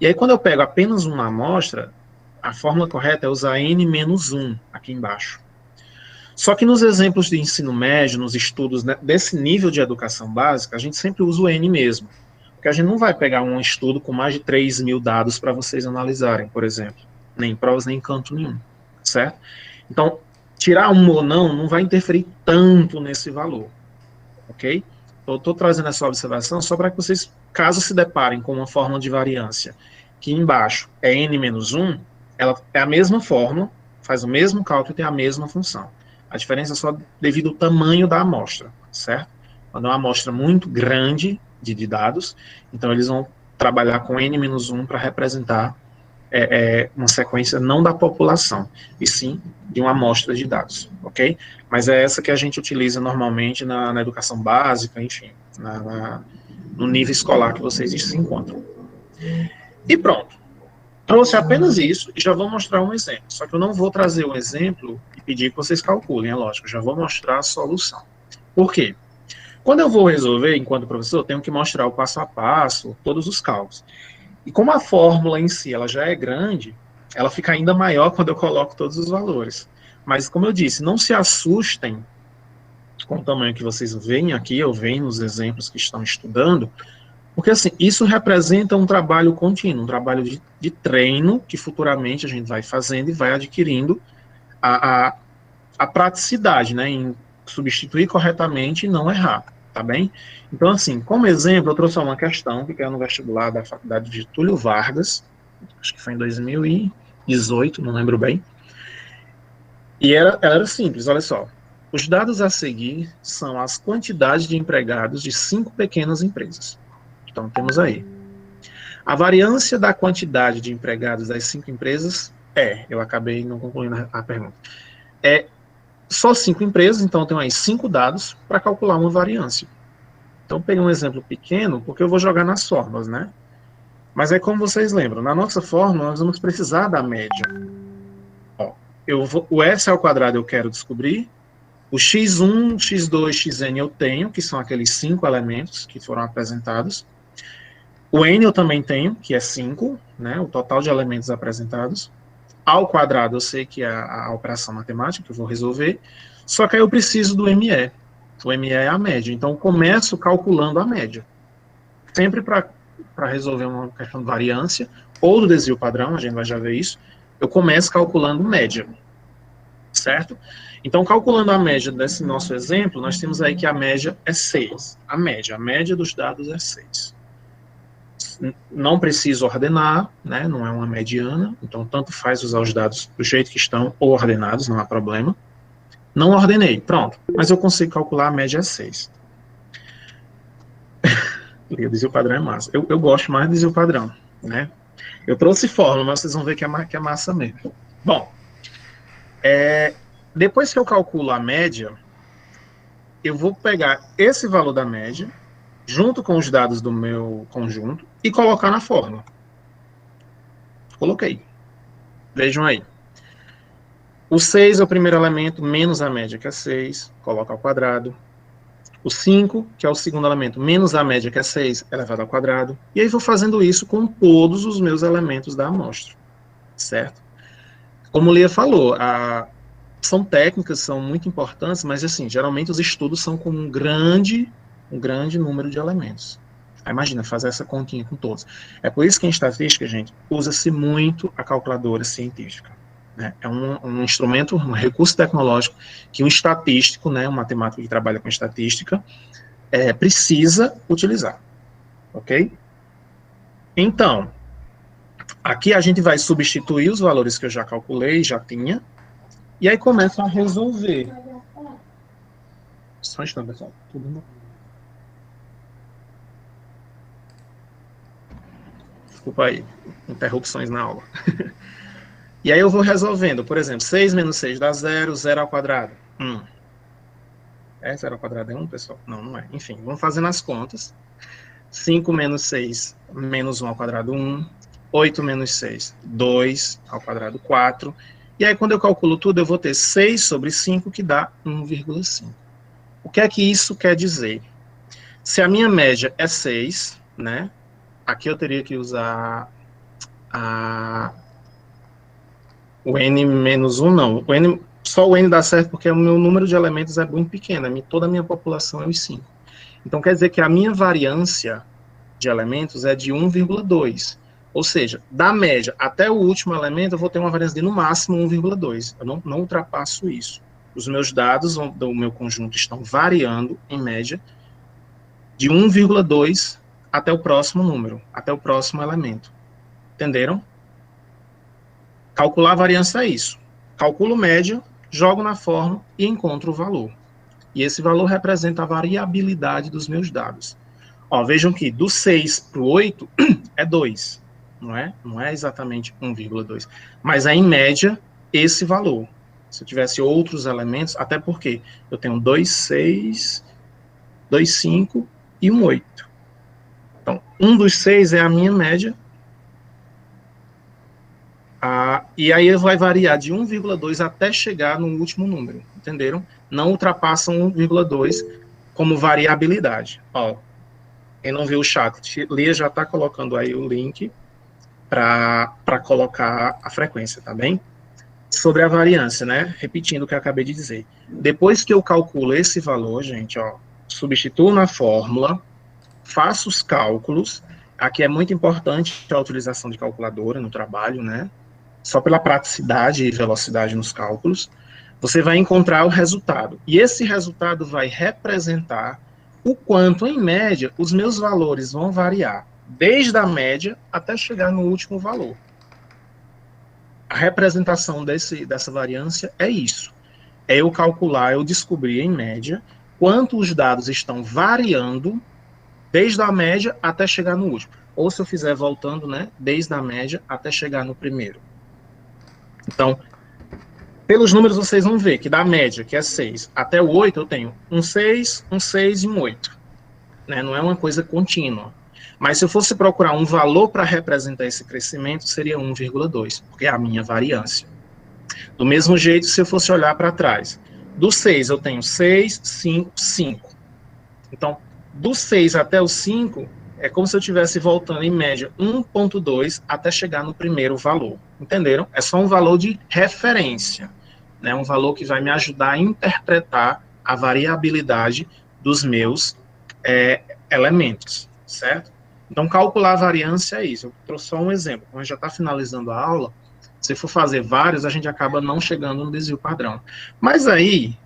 E aí quando eu pego apenas uma amostra, a fórmula correta é usar N-1 aqui embaixo. Só que nos exemplos de ensino médio, nos estudos, né, desse nível de educação básica, a gente sempre usa o N mesmo. Porque a gente não vai pegar um estudo com mais de 3 mil dados para vocês analisarem, por exemplo. Nem em provas, nem em canto nenhum, certo? Então, tirar um ou não vai interferir tanto nesse valor, ok? Eu estou trazendo essa observação só para que vocês, caso se deparem com uma fórmula de variância, que embaixo é N-1, ela é a mesma fórmula, faz o mesmo cálculo e tem a mesma função. A diferença é só devido ao tamanho da amostra, certo? Quando é uma amostra muito grande de dados, então eles vão trabalhar com N-1 para representar uma sequência não da população, e sim de uma amostra de dados, ok? Mas é essa que a gente utiliza normalmente na educação básica, enfim, no nível escolar que vocês se encontram. E pronto. Trouxe apenas isso e já vou mostrar um exemplo. Só que eu não vou trazer o exemplo e pedir que vocês calculem, é lógico, eu já vou mostrar a solução. Por quê? Quando eu vou resolver, enquanto professor, eu tenho que mostrar o passo a passo, todos os cálculos. E como a fórmula em si ela já é grande, ela fica ainda maior quando eu coloco todos os valores. Mas, como eu disse, não se assustem com o tamanho que vocês veem aqui, ou veem nos exemplos que estão estudando, porque, assim, isso representa um trabalho contínuo, um trabalho de treino que futuramente a gente vai fazendo e vai adquirindo a praticidade, né, em substituir corretamente e não errar, tá bem? Então, assim, como exemplo, eu trouxe uma questão que caiu no vestibular da Faculdade de Getúlio Vargas, acho que foi em 2018, não lembro bem, e ela era simples, olha só. Os dados a seguir são as quantidades de empregados de 5 pequenas empresas. Então, temos aí. A variância da quantidade de empregados das 5 empresas eu acabei não concluindo a pergunta, só 5 empresas, então eu tenho aí 5 dados para calcular uma variância. Então, peguei um exemplo pequeno, porque eu vou jogar nas fórmulas, né? Mas é como vocês lembram, na nossa fórmula nós vamos precisar da média. Ó, o S ao quadrado eu quero descobrir, o x1, x2, xn eu tenho, que são aqueles 5 elementos que foram apresentados. O n eu também tenho, que é 5, né, o total de elementos apresentados. Ao quadrado eu sei que é a operação matemática que eu vou resolver, só que aí eu preciso do ME. O ME é a média, então eu começo calculando a média. Sempre para resolver uma questão de variância, ou do desvio padrão, a gente vai já ver isso, eu começo calculando média, certo? Então, calculando a média desse nosso exemplo, nós temos aí que a média é 6. A média dos dados é 6. Não preciso ordenar, né? Não é uma mediana, então tanto faz usar os dados do jeito que estão, ou ordenados, não há problema. Não ordenei, pronto, mas eu consigo calcular a média é 6. O desvio padrão é massa. Eu gosto mais do desvio padrão, né? Eu trouxe fórmula, mas vocês vão ver que é massa mesmo. Bom, depois que eu calculo a média, eu vou pegar esse valor da média, junto com os dados do meu conjunto, e colocar na fórmula. Coloquei. Vejam aí. O 6 é o primeiro elemento, menos a média, que é 6, coloca ao quadrado. O 5, que é o segundo elemento, menos a média, que é 6, elevado ao quadrado. E aí vou fazendo isso com todos os meus elementos da amostra. Certo? Como o Lia falou, são técnicas, são muito importantes, mas, assim, geralmente os estudos são com um grande número de elementos. Aí, imagina, fazer essa continha com todos. É por isso que em estatística, gente, usa-se muito a calculadora científica. Né? É um instrumento, um recurso tecnológico que um estatístico, né, um matemático que trabalha com estatística, precisa utilizar. Ok? Então, aqui a gente vai substituir os valores que eu já calculei, já tinha, e aí começa a resolver. Só um instante, pessoal. Tudo bom? Desculpa aí, interrupções na aula. E aí eu vou resolvendo, por exemplo, 6 menos 6 dá 0, 0 ao quadrado, 1. É 0 ao quadrado é 1, pessoal? Não, não é. Enfim, vamos fazendo as contas. 5 menos 6, menos 1 ao quadrado, 1. 8 menos 6, 2 ao quadrado, 4. E aí, quando eu calculo tudo, eu vou ter 6 sobre 5, que dá 1,5. O que é que isso quer dizer? Se a minha média é 6, né? Aqui eu teria que usar o n menos 1, não. Só o n dá certo porque o meu número de elementos é muito pequeno. Toda a minha população é os 5. Então, quer dizer que a minha variância de elementos é de 1,2. Ou seja, da média até o último elemento, eu vou ter uma variância de, no máximo, 1,2. Eu não ultrapasso isso. Os meus dados do meu conjunto estão variando, em média, de 1,2 até o próximo número, até o próximo elemento. Entenderam? Calcular a variância é isso. Calculo média, jogo na fórmula e encontro o valor. E esse valor representa a variabilidade dos meus dados. Ó, vejam que do 6 para o 8 é 2, não é? Não é exatamente 1,2. Mas é, em média, esse valor. Se eu tivesse outros elementos, até porque eu tenho 2, 6, 2, 5 e 1, 8. Então, um dos 6 é a minha média. E aí vai variar de 1,2 até chegar no último número, entenderam? Não ultrapassam 1,2 como variabilidade. Ó, quem não viu o chat, Lia já está colocando aí o link para colocar a frequência, tá bem? Sobre a variância, né? Repetindo o que eu acabei de dizer. Depois que eu calculo esse valor, gente, ó, substituo na fórmula, faço os cálculos. Aqui é muito importante a utilização de calculadora no trabalho, né? Só pela praticidade e velocidade nos cálculos, você vai encontrar o resultado. E esse resultado vai representar o quanto, em média, os meus valores vão variar, desde a média até chegar no último valor. A representação dessa variância é isso. É eu calcular, eu descobrir, em média, quanto os dados estão variando, desde a média até chegar no último. Ou, se eu fizer voltando, né, desde a média até chegar no primeiro. Então, pelos números vocês vão ver que da média, que é 6, até o 8 eu tenho um 6 e um 8. Né? Não é uma coisa contínua. Mas se eu fosse procurar um valor para representar esse crescimento, seria 1,2, porque é a minha variância. Do mesmo jeito, se eu fosse olhar para trás, do 6 eu tenho 6, 5, 5. Então, do 6 até o 5, é como se eu estivesse voltando em média 1,2 até chegar no primeiro valor. Entenderam? É só um valor de referência, né? Um valor que vai me ajudar a interpretar a variabilidade dos meus elementos, certo? Então, calcular a variância é isso. Eu trouxe só um exemplo. Quando a gente já está finalizando a aula, se for fazer vários, a gente acaba não chegando no desvio padrão. Mas aí,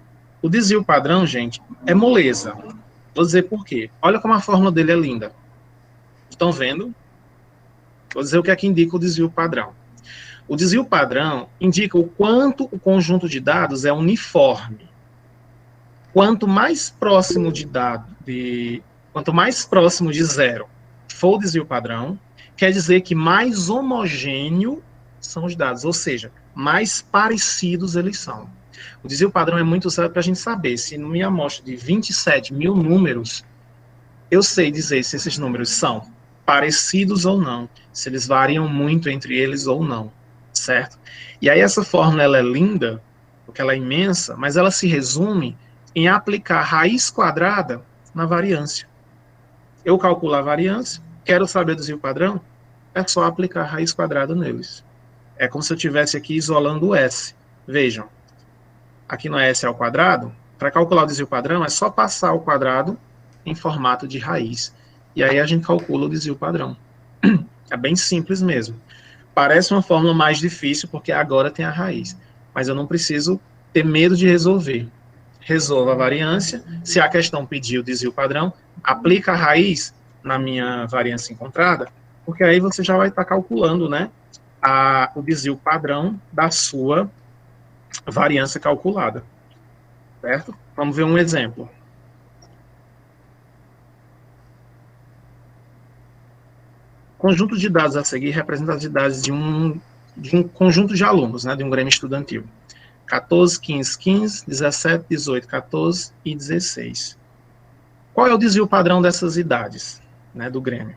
o desvio padrão, gente, é moleza. Vou dizer por quê. Olha como a fórmula dele é linda. Estão vendo? Vou dizer o que é que indica o desvio padrão. O desvio padrão indica o quanto o conjunto de dados é uniforme. Quanto mais próximo quanto mais próximo de zero for o desvio padrão, quer dizer que mais homogêneo são os dados, ou seja, mais parecidos eles são. O desvio padrão é muito usado para a gente saber se numa minha amostra de 27 mil números, eu sei dizer se esses números são parecidos ou não, se eles variam muito entre eles ou não, certo? E aí essa fórmula ela é linda, porque ela é imensa, mas ela se resume em aplicar raiz quadrada na variância. Eu calculo a variância, quero saber o desvio padrão, é só aplicar raiz quadrada neles. É como se eu estivesse aqui isolando o S. Vejam, aqui no S ao quadrado, para calcular o desvio padrão, é só passar o quadrado em formato de raiz. E aí a gente calcula o desvio padrão. É bem simples mesmo. Parece uma fórmula mais difícil, porque agora tem a raiz. Mas eu não preciso ter medo de resolver. Resolvo a variância. Se a questão pedir o desvio padrão, aplica a raiz na minha variância encontrada, porque aí você já vai estar calculando, né, o desvio padrão da sua variância calculada. Certo? Vamos ver um exemplo. Conjunto de dados a seguir representa as idades de um conjunto de alunos, né, de um grêmio estudantil. 14, 15, 15, 17, 18, 14 e 16. Qual é o desvio padrão dessas idades, né, do grêmio?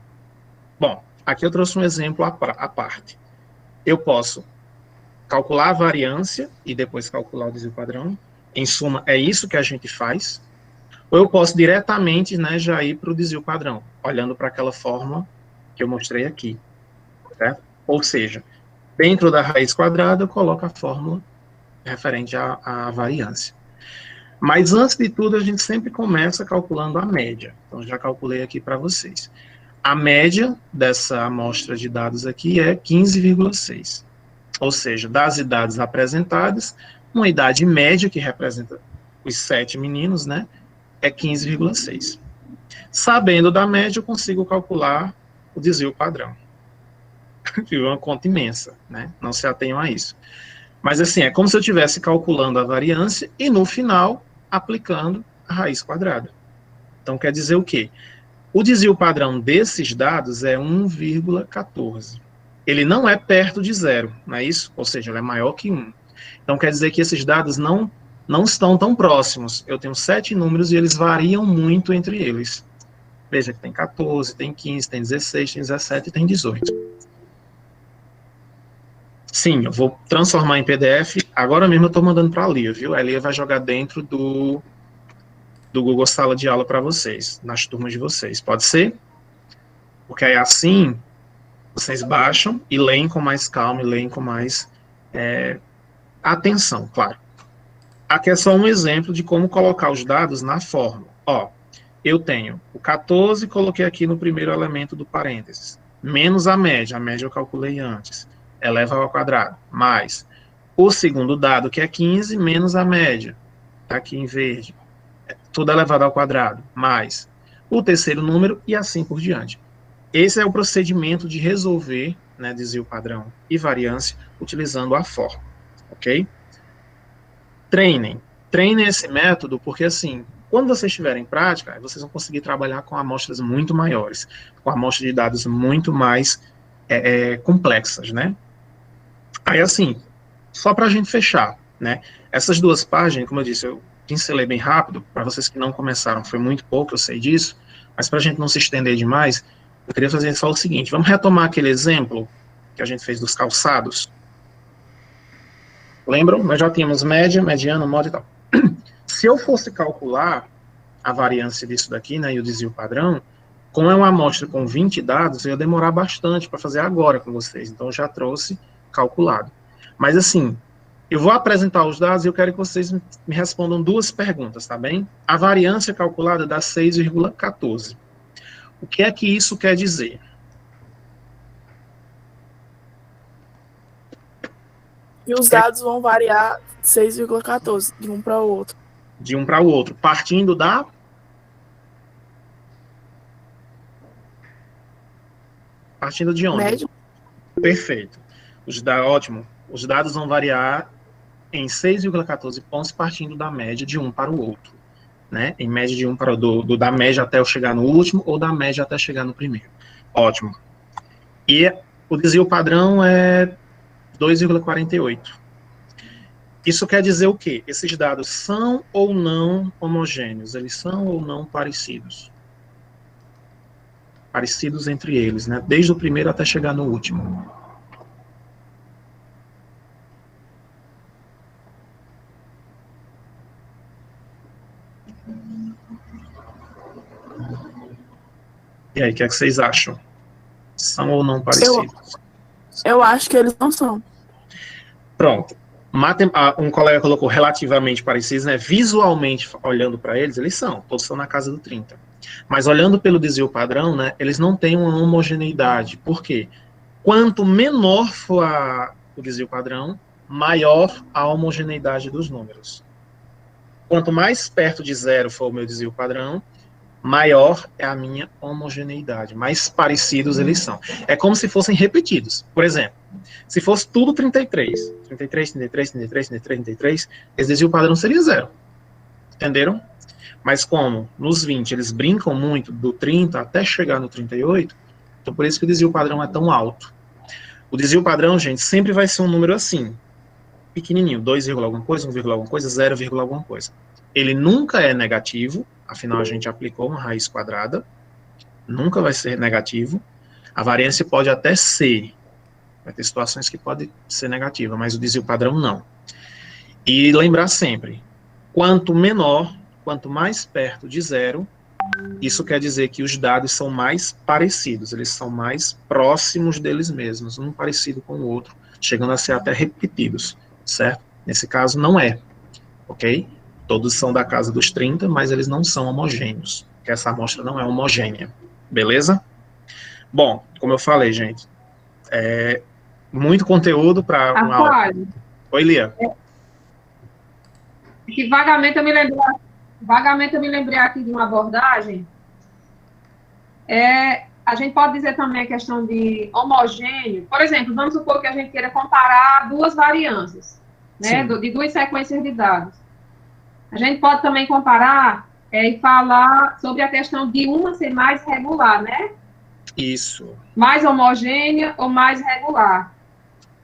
Bom, aqui eu trouxe um exemplo à parte. Eu posso calcular a variância e depois calcular o desvio padrão. Em suma, é isso que a gente faz. Ou eu posso diretamente, né, já ir para o desvio padrão, olhando para aquela fórmula que eu mostrei aqui. Certo? Ou seja, dentro da raiz quadrada, eu coloco a fórmula referente à variância. Mas, antes de tudo, a gente sempre começa calculando a média. Então, já calculei aqui para vocês. A média dessa amostra de dados aqui é 15,6. Ou seja, das idades apresentadas, uma idade média, que representa os 7 meninos, né, é 15,6. Sabendo da média, eu consigo calcular o desvio padrão. Viu? Uma conta imensa, né? Não se atenham a isso. Mas, assim, é como se eu estivesse calculando a variância e, no final, aplicando a raiz quadrada. Então, quer dizer o quê? O desvio padrão desses dados é 1,14. Ele não é perto de zero, não é isso? Ou seja, ele é maior que 1. Então, quer dizer que esses dados não estão tão próximos. Eu tenho 7 números e eles variam muito entre eles. Veja que tem 14, tem 15, tem 16, tem 17 e tem 18. Sim, eu vou transformar em PDF. Agora mesmo eu estou mandando para a Lia, viu? A Lia vai jogar dentro do Google Sala de Aula para vocês, nas turmas de vocês. Pode ser? Porque aí assim, vocês baixam e leem com mais calma, e leem com mais atenção, claro. Aqui é só um exemplo de como colocar os dados na fórmula. Ó, eu tenho o 14, coloquei aqui no primeiro elemento do parênteses, menos a média eu calculei antes, eleva ao quadrado, mais o segundo dado, que é 15, menos a média, tá aqui em verde, tudo elevado ao quadrado, mais o terceiro número e assim por diante. Esse é o procedimento de resolver, né, desvio padrão e variância, utilizando a fórmula, ok? Treinem esse método, porque assim, quando vocês tiverem prática, vocês vão conseguir trabalhar com amostras muito maiores, com amostras de dados muito mais complexas, né? Aí, assim, só para a gente fechar, né? Essas duas páginas, como eu disse, eu pincelei bem rápido, para vocês que não começaram, foi muito pouco, eu sei disso, mas para a gente não se estender demais, eu queria fazer só o seguinte, vamos retomar aquele exemplo que a gente fez dos calçados. Lembram? Nós já tínhamos média, mediano, modo e tal. Se eu fosse calcular a variância disso daqui, né, e o desvio padrão, como é uma amostra com 20 dados, eu ia demorar bastante para fazer agora com vocês. Então, eu já trouxe calculado. Mas, assim, eu vou apresentar os dados e eu quero que vocês me respondam duas perguntas, tá bem? A variância calculada dá 6,14. O que é que isso quer dizer? E os dados vão variar 6,14 de um para o outro. De um para o outro, partindo da... Partindo de onde? Médio. Perfeito. Ótimo. Os dados vão variar em 6,14 pontos partindo da média de um para o outro. Né? Em média de um para da média até eu chegar no último ou da média até chegar no primeiro. Ótimo. E o desvio padrão é 2,48. Isso quer dizer o quê? Esses dados são ou não homogêneos? Eles são ou não parecidos? Parecidos entre eles, né? Desde o primeiro até chegar no último. E aí, o que é que vocês acham? São ou não parecidos? Eu acho que eles não são. Pronto. Um colega colocou relativamente parecidos, né? Visualmente, olhando para eles, eles são. Todos são na casa do 30. Mas olhando pelo desvio padrão, né? Eles não têm uma homogeneidade. Por quê? Quanto menor for o desvio padrão, maior a homogeneidade dos números. Quanto mais perto de zero for o meu desvio padrão, maior é a minha homogeneidade. Mais parecidos eles são. É como se fossem repetidos. Por exemplo, se fosse tudo 33, esse desvio padrão seria zero. Entenderam? Mas como nos 20 eles brincam muito do 30 até chegar no 38, então por isso que o desvio padrão é tão alto. O desvio padrão, gente, sempre vai ser um número assim, pequenininho, 2, alguma coisa, 1, alguma coisa, 0, alguma coisa. Ele nunca é negativo, afinal a gente aplicou uma raiz quadrada, nunca vai ser negativo. A variância pode até ser, vai ter situações que pode ser negativa, mas o desvio padrão não. E lembrar sempre, quanto menor, quanto mais perto de zero, isso quer dizer que os dados são mais parecidos, eles são mais próximos deles mesmos, um parecido com o outro, chegando a ser até repetidos, certo? Nesse caso não é, ok? Todos são da casa dos 30, mas eles não são homogêneos, porque essa amostra não é homogênea, beleza? Bom, como eu falei, gente, muito conteúdo para uma aula. Oi, Lia. Que vagamente eu me lembrei aqui de uma abordagem. A gente pode dizer também a questão de homogêneo. Por exemplo, vamos supor que a gente queira comparar duas variâncias, né, de duas sequências de dados. A gente pode também comparar e falar sobre a questão de uma ser mais regular, né? Isso. Mais homogênea ou mais regular.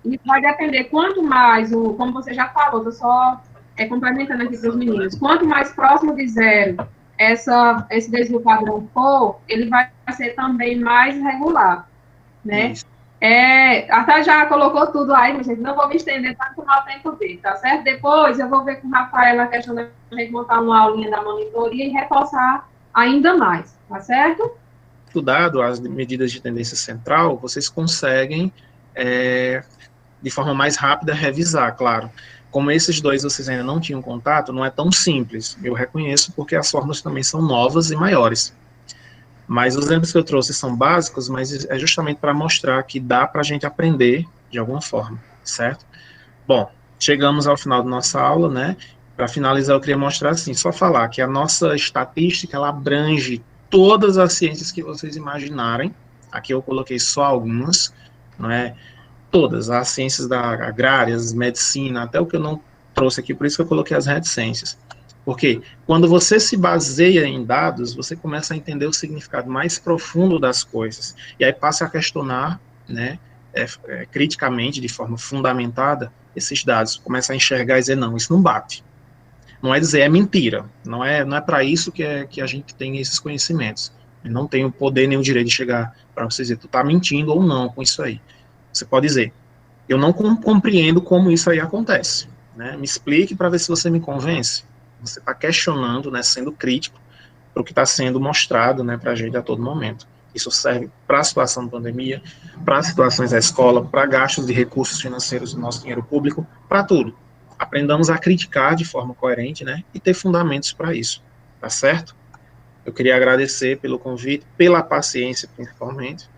Isso vai depender, quanto mais, como você já falou, estou só complementando aqui para os meninos, quanto mais próximo de zero esse desvio padrão for, ele vai ser também mais regular, né? Isso. Até já colocou tudo aí, mas gente, não vou me estender para tomar o tempo dele, tá certo? Depois eu vou ver com o Rafael a questão da gente montar uma aulinha da monitoria e reforçar ainda mais, tá certo? Estudado as medidas de tendência central, vocês conseguem, de forma mais rápida, revisar, claro. Como esses dois vocês ainda não tinham contato, não é tão simples, eu reconheço, porque as fórmulas também são novas e maiores. Mas os exemplos que eu trouxe são básicos, mas é justamente para mostrar que dá para a gente aprender de alguma forma, certo? Bom, chegamos ao final da nossa aula, né? Para finalizar, eu queria mostrar assim, só falar que a nossa estatística, ela abrange todas as ciências que vocês imaginarem. Aqui eu coloquei só algumas, não é? Todas, as ciências agrárias, medicina, até o que eu não trouxe aqui, por isso que eu coloquei as reticências. Porque quando você se baseia em dados, você começa a entender o significado mais profundo das coisas. E aí passa a questionar, né, criticamente, de forma fundamentada, esses dados. Começa a enxergar e dizer, não, isso não bate. Não é dizer, é mentira. Não é para isso que a gente tem esses conhecimentos. Eu não tenho poder nem o direito de chegar para você dizer, tu está mentindo ou não com isso aí. Você pode dizer, eu não compreendo como isso aí acontece, né? Me explique para ver se você me convence. Você está questionando, né, sendo crítico para o que está sendo mostrado, né, para a gente a todo momento. Isso serve para a situação da pandemia, para as situações da escola, para gastos de recursos financeiros do nosso dinheiro público, para tudo. Aprendamos a criticar de forma coerente, né, e ter fundamentos para isso, tá certo? Eu queria agradecer pelo convite, pela paciência, principalmente.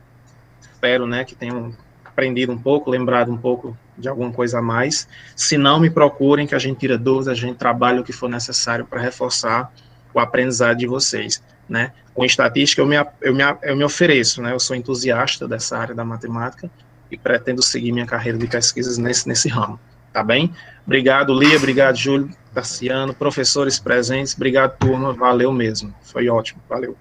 Espero, né, que tenham aprendido um pouco, lembrado um pouco de alguma coisa a mais. Se não, me procurem, que a gente tira dúvidas, a gente trabalha o que for necessário para reforçar o aprendizado de vocês, né? Com estatística, eu me ofereço, né? Eu sou entusiasta dessa área da matemática e pretendo seguir minha carreira de pesquisas nesse ramo, tá bem? Obrigado, Lia, obrigado, Júlio, Tarciano, professores presentes, obrigado, turma, valeu mesmo, foi ótimo, valeu.